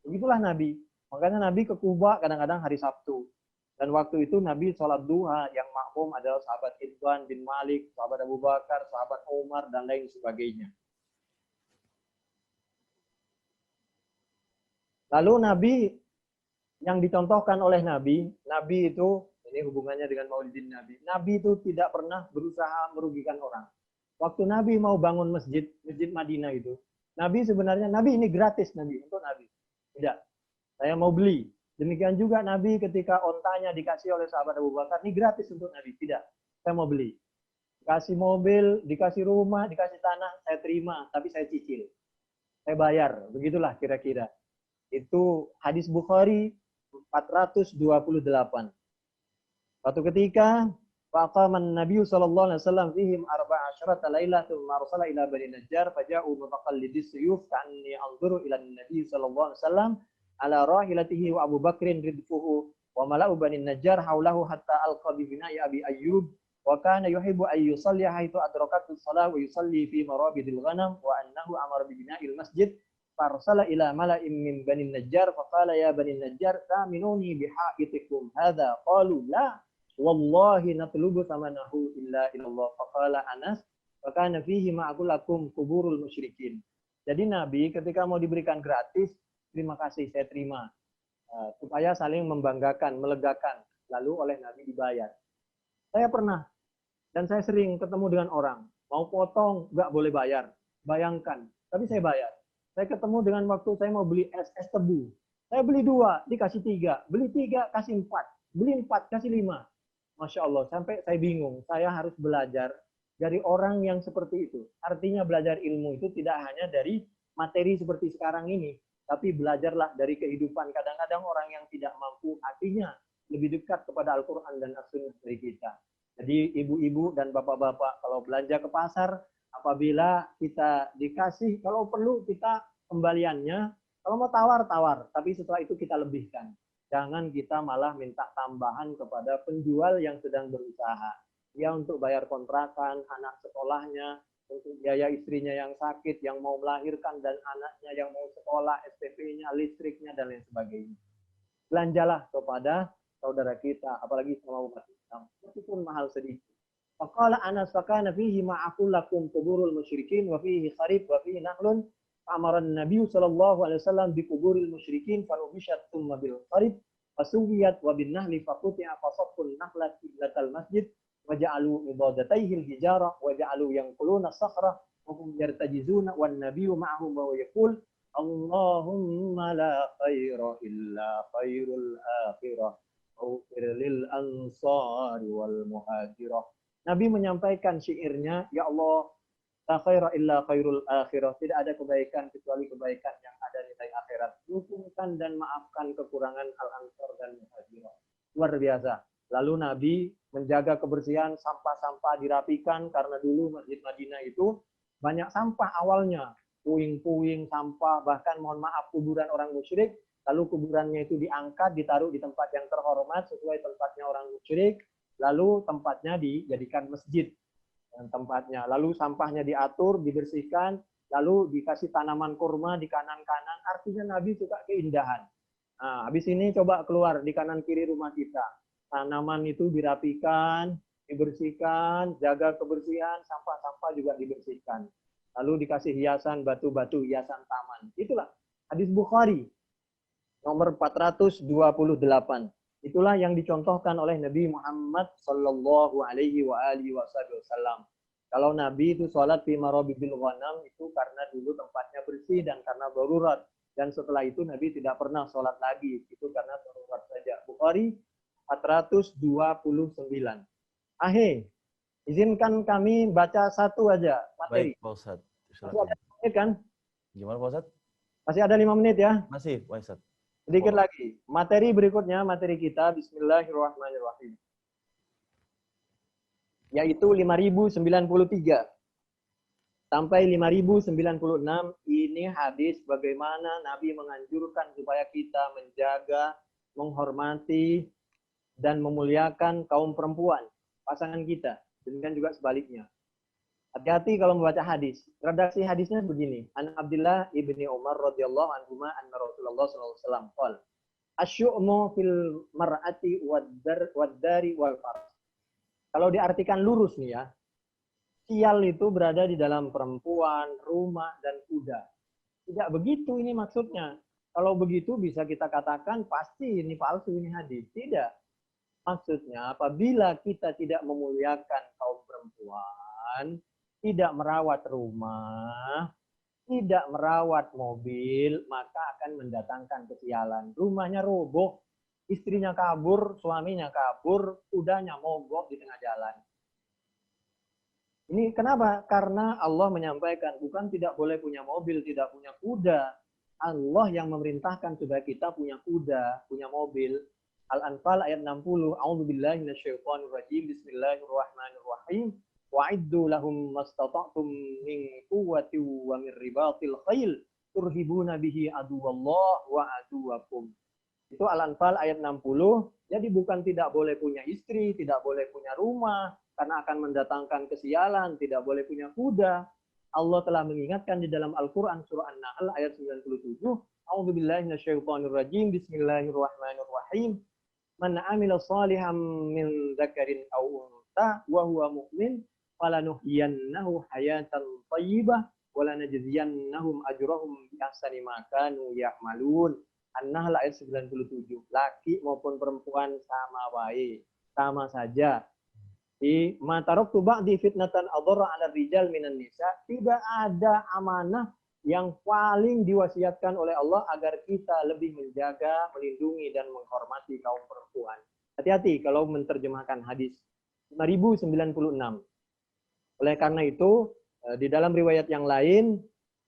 Begitulah Nabi. Makanya Nabi ke Kuba kadang-kadang hari Sabtu. Dan waktu itu Nabi sholat duha, yang makmum adalah sahabat Itban bin Malik, sahabat Abu Bakar, sahabat Umar, dan lain sebagainya. Lalu Nabi, yang dicontohkan oleh Nabi itu, ini hubungannya dengan Maulidin Nabi. Nabi itu tidak pernah berusaha merugikan orang. Waktu Nabi mau bangun masjid Madinah itu, Nabi sebenarnya, Nabi ini gratis Nabi, untuk Nabi. Tidak, saya mau beli. Demikian juga Nabi ketika ontanya dikasih oleh sahabat Abu Bakar, ini gratis untuk Nabi. Tidak, saya mau beli. Dikasih mobil, dikasih rumah, dikasih tanah, saya terima, tapi saya cicil. Saya bayar, begitulah kira-kira. Itu hadis Bukhari 428. Suatu ketika, faqaman Nabi sallallahu alaihi wasallam fihim 14 lailah tsumma arsala ila Bani Najjar faja'u mutaqallidis suyuf ka'anni anzuru ila Nabi sallallahu alaihi wasallam ala rahilatihi wa Abu Bakrin ridfuhu wa mala'u Bani Najjar haulahu hatta alqa bi bina'i Abi Ayyub wa kana yuhibbu an yusalli haitsu adrakatus shalah wa yusalli fi marabidil ghanam wa annahu amara bi bina'il masjid farsala ila mala'in min Bani Najjar faqala ya Bani Najjar taminuni bihaitikum hadza qalu la wallahi natlubu thamanahu illa illallah faqala Anas wa kana fihi ma'akulakum kuburul musyrikin. Jadi Nabi ketika mau diberikan gratis, terima kasih, saya terima. Supaya saling membanggakan, melegakan. lalu oleh Nabi dibayar. Saya pernah, dan saya sering ketemu dengan orang, mau potong, nggak boleh bayar. Bayangkan, tapi saya bayar. Saya ketemu dengan waktu saya mau beli es tebu. Saya beli 2, dikasih 3. Beli 3, kasih 4. Beli 4, kasih 5. Masya Allah, sampai saya bingung. Saya harus belajar dari orang yang seperti itu. Artinya belajar ilmu itu tidak hanya dari materi seperti sekarang ini, tapi belajarlah dari kehidupan. Kadang-kadang orang yang tidak mampu, hatinya lebih dekat kepada Al-Quran dan As-Sunnah dari kita. Jadi ibu-ibu dan bapak-bapak, kalau belanja ke pasar, apabila kita dikasih, kalau perlu kita kembaliannya, kalau mau tawar, tapi setelah itu kita lebihkan. Jangan kita malah minta tambahan kepada penjual yang sedang berusaha. Ya untuk bayar kontrakan, anak sekolahnya, untuk biaya istrinya yang sakit, yang mau melahirkan, dan anaknya yang mau sekolah, SPP-nya, listriknya, dan lain sebagainya. Belanjalah kepada saudara kita, apalagi sama umat Islam, meskipun mahal sedikit. Faqala Anas fakana fihi ma'akul lakum kuburul musyrikin wa fihi kharib wa fihi nahlun. Amaran Nabi sallallahu alaihi wasallam bi kuburil musyrikin fa nubishat thumma bil kharib fasuwiyat wa bin nahli faquti'a fasaffun nahlat qiblatal masjid wa ja'alu ibadatayhi al hijara wa ja'alu yanquluna as-sakhra wa hum yartajizuna wan nabiyyu ma'ahum wa yaqul Allahumma la khaira illa khairul akhirah Ufir lil ansari wal muhajirah. Nabi menyampaikan syairnya, ya Allah, la khaira illa khairul akhirah. Tidak ada kebaikan kecuali kebaikan yang ada nilai akhirat. Dukungkan dan maafkan kekurangan al-ansar dan muhajirah. Luar biasa. Lalu Nabi menjaga kebersihan, sampah-sampah dirapikan, karena dulu Masjid Madinah itu banyak sampah awalnya. Puing-puing, sampah, bahkan mohon maaf kuburan orang musyrik. Lalu kuburannya itu diangkat, ditaruh di tempat yang terhormat sesuai tempatnya orang musyrik. Lalu tempatnya dijadikan masjid. Tempatnya. Lalu sampahnya diatur, dibersihkan. Lalu dikasih tanaman kurma di kanan-kanan. Artinya Nabi suka keindahan. Nah, habis ini coba keluar di kanan kiri rumah kita. Tanaman itu dirapikan, dibersihkan, jaga kebersihan, sampah-sampah juga dibersihkan. Lalu dikasih hiasan batu-batu, hiasan taman. Itulah hadis Bukhari. Nomor 428. Itulah yang dicontohkan oleh Nabi Muhammad sallallahu alaihi wasallam. Kalau Nabi itu sholat fi marabibil ghanam itu karena dulu tempatnya bersih dan karena darurat. Dan setelah itu Nabi tidak pernah sholat lagi. Itu karena darurat saja. Bukhari 429. Izinkan kami baca satu aja materi. Baik, Pak Ustadz. Masih ada 5 menit kan? Gimana, Pak Ustadz? Masih ada 5 menit ya? Masih, Pak Ustadz. Sedikit lagi. Materi berikutnya, materi kita, bismillahirrahmanirrahim. Yaitu 5093 sampai 5096. Ini hadis bagaimana Nabi menganjurkan supaya kita menjaga, menghormati, dan memuliakan kaum perempuan, pasangan kita. Demikian juga sebaliknya. Hati-hati kalau membaca hadis. Redaksi hadisnya begini. An Abdullah ibni Umar radhiyallahu anhuma anna Rasulullah sallallahu alaihi wasallam qala asyu'mu fil mar'ati wad-dari wal faras. Kalau diartikan lurus nih ya. Sial itu berada di dalam perempuan, rumah dan kuda. Tidak begitu ini maksudnya. Kalau begitu bisa kita katakan pasti ini palsu, ini hadis. Tidak. Maksudnya apabila kita tidak memuliakan kaum perempuan, tidak merawat rumah, tidak merawat mobil, maka akan mendatangkan kesialan. Rumahnya roboh, istrinya kabur, suaminya kabur, kudanya mogok di tengah jalan. Ini kenapa? Karena Allah menyampaikan, bukan tidak boleh punya mobil, tidak punya kuda. Allah yang memerintahkan supaya kita punya kuda, punya mobil. Al-Anfal ayat 60. A'udzubillahi minasyaitonir rajim. Bismillahirrahmanirrahim. Wa'iddu lahum mastata'tum min quwwati wa min ribatil khail turhibuna bihi aduwallah wa aduwakum. Itu Al-Anfal ayat 60. Jadi bukan tidak boleh punya istri, tidak boleh punya rumah karena akan mendatangkan kesialan, tidak boleh punya kuda. Allah telah mengingatkan di dalam Al-Qur'an surah An-Nahl ayat 97. A'udzubillahi minasyaitonir rajim. Bismillahirrahmanirrahim. Man 'amila shalihan min dzakarin aw untha wa huwa mu'min falanuhyiyannahu hayatan thayyibah wa lanajziyannahum ajrahum bi ahsani ma kanu ya'malun. An-Nahl ayat 97. Laki maupun perempuan sama wae, sama saja. Di matarok tubak di fitnatan adhara 'ala rijal minan nisa, tidak ada amanah yang paling diwasiatkan oleh Allah agar kita lebih menjaga, melindungi dan menghormati kaum perempuan. Hati-hati kalau menerjemahkan hadis 5096. Oleh karena itu, di dalam riwayat yang lain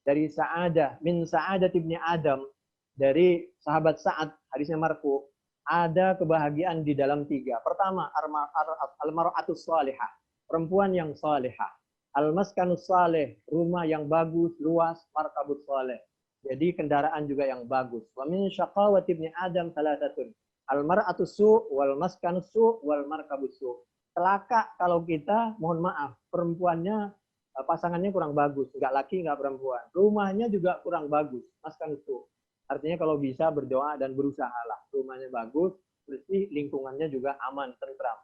dari Sa'adah min Sa'adat ibni Adam, dari sahabat Sa'ad, hadisnya marfu, ada kebahagiaan di dalam 3. Pertama, al-mar'atus salihah, perempuan yang salihah. Al-maskanus salih, rumah yang bagus, luas, markabus salih. Jadi kendaraan juga yang bagus. Wa min syaqawati ibni Adam thalathatun. Al-mar'atus su' wal maskanus su' wal markabus su'. Celaka kalau kita, mohon maaf, perempuannya, pasangannya kurang bagus, nggak laki, nggak perempuan. Rumahnya juga kurang bagus, maskanus su'. Artinya kalau bisa berdoa dan berusahalah. Rumahnya bagus, bersih, lingkungannya juga aman, tentram.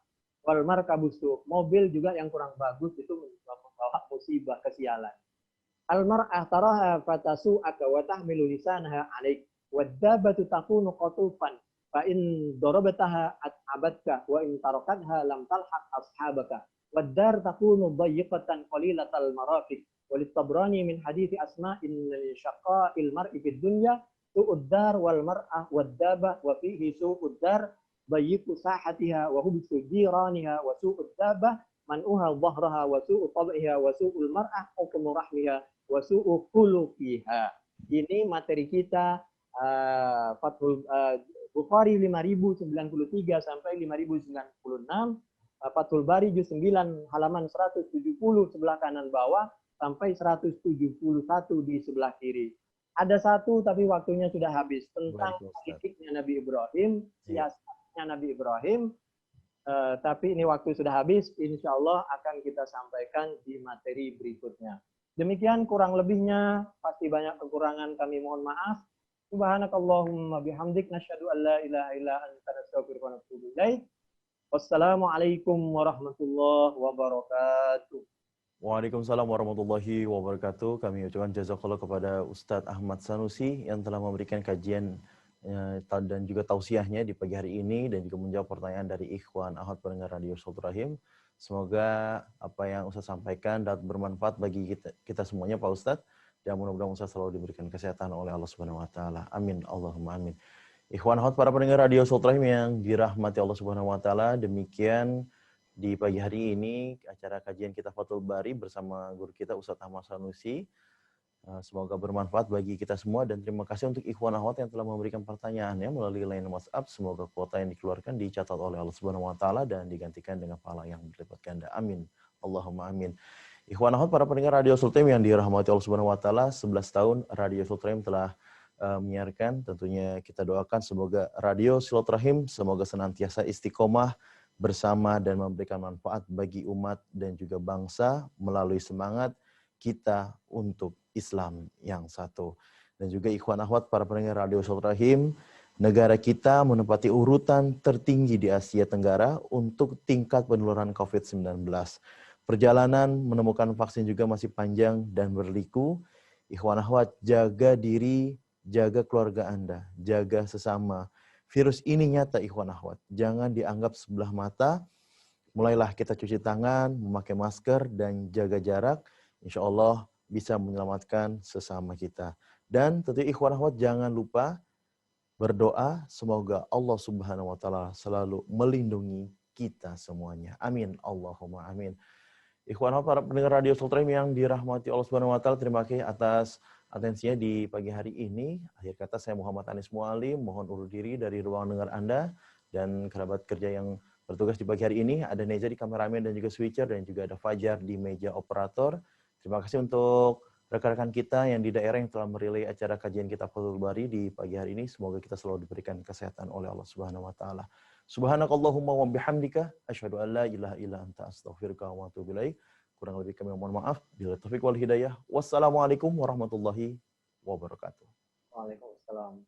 Wal markabus su', mobil juga yang kurang bagus itu membawa musibah, kesialan. Al mar'ah taraha fatasu'aka wa tahmilu lisanaha 'alaik wad-dabbatu takunu qatufan fa in darabtaha at'abatka wa in tarakatha lam talhaq ashabaka wad-dar takunu dayyiqatan qalilatal marafiq walit-Tabrani min hadithi Asma inna li syaqa'il mar'i fid dunya su'ud dar wal mar'ah wad-dabbah wa fihi su'ud dar dayyiqu sahatiha wa hubsu jiraniha wa su'ud dabbah man'uha dhahraha wa su'u tab'iha wa su'ul mar'ah hukmu rahmiha wa su'u khuluqiha. Ini materi kita Fathul Bukhari 5093 sampai 5096, Fathul Bari juz 9 halaman 170 sebelah kanan bawah sampai 171 di sebelah kiri. Ada satu tapi waktunya sudah habis tentang politiknya Nabi Ibrahim, siasatnya Nabi Ibrahim. Tapi ini waktu sudah habis, insya Allah akan kita sampaikan di materi berikutnya. Demikian kurang lebihnya, pasti banyak kekurangan, kami mohon maaf. Subhanakallahumma bihamdik, nasyhadu an la ilaha illa anta nastaghfiruka wa natubu ilaik. Wassalamualaikum warahmatullahi wabarakatuh. Waalaikumsalam warahmatullahi wabarakatuh. Kami ucapkan jazakallah kepada Ustadz Ahmad Sanusi yang telah memberikan kajian dan juga tausiahnya di pagi hari ini dan juga menjawab pertanyaan dari ikhwan ahad pendengar Radio Silaturahim. Semoga apa yang Ustadz sampaikan dapat bermanfaat bagi kita semuanya Pak Ustadz, dan mudah-mudahan Ustadz selalu diberikan kesehatan oleh Allah Subhanahu wa taala. Amin Allahumma amin. Ikhwan ahad para pendengar Radio Silaturahim yang dirahmati Allah Subhanahu wa taala, demikian di pagi hari ini acara kajian kita Fathul Bari bersama guru kita Ustadz Ahmad Sanusi. Semoga bermanfaat bagi kita semua dan terima kasih untuk ikhwan akhwat yang telah memberikan pertanyaannya melalui line WhatsApp. Semoga kuota yang dikeluarkan dicatat oleh Allah Subhanahu wa taala dan digantikan dengan pahala yang berlipat ganda. Amin. Allahumma amin. Ikhwan akhwat para pendengar Radio Silaturahim yang dirahmati Allah Subhanahu wa taala, 11 tahun Radio Silaturahim telah menyiarkan. Tentunya kita doakan semoga Radio Silaturahim semoga senantiasa istiqomah bersama dan memberikan manfaat bagi umat dan juga bangsa melalui semangat kita untuk Islam yang satu. Dan juga ikhwan akhwat para pendengar Radio Silaturahim, negara kita menempati urutan tertinggi di Asia Tenggara untuk tingkat penularan COVID-19. Perjalanan menemukan vaksin juga masih panjang dan berliku. Ikhwan akhwat, jaga diri, jaga keluarga Anda, jaga sesama. Virus ini nyata ikhwan akhwat, jangan dianggap sebelah mata. Mulailah kita cuci tangan, memakai masker, dan jaga jarak. Insya Allah bisa menyelamatkan sesama kita. Dan tentu ikhwan akhwat jangan lupa berdoa semoga Allah Subhanahu wa taala selalu melindungi kita semuanya. Amin Allahumma amin. Ikhwan akhwat para pendengar Radio Silaturahim yang dirahmati Allah Subhanahu wa taala, terima kasih atas atensinya di pagi hari ini. Akhir kata saya Muhammad Anis Mualim, mohon undur diri dari ruang dengar Anda dan kerabat kerja yang bertugas di pagi hari ini. Ada Neza di kameramen dan juga switcher, dan juga ada Fajar di meja operator. Terima kasih untuk rekan-rekan kita yang di daerah yang telah merilai acara kajian kita Fathul Bari di pagi hari ini. Semoga kita selalu diberikan kesehatan oleh Allah Subhanahu wa taala. Subhanakallahumma wa bihamdika asyhadu an la ilaha illa anta astaghfiruka wa atubu ilaik. Kurang lebih kami mohon maaf. Bila taufik wal hidayah. Wassalamualaikum warahmatullahi wabarakatuh. Waalaikumsalam.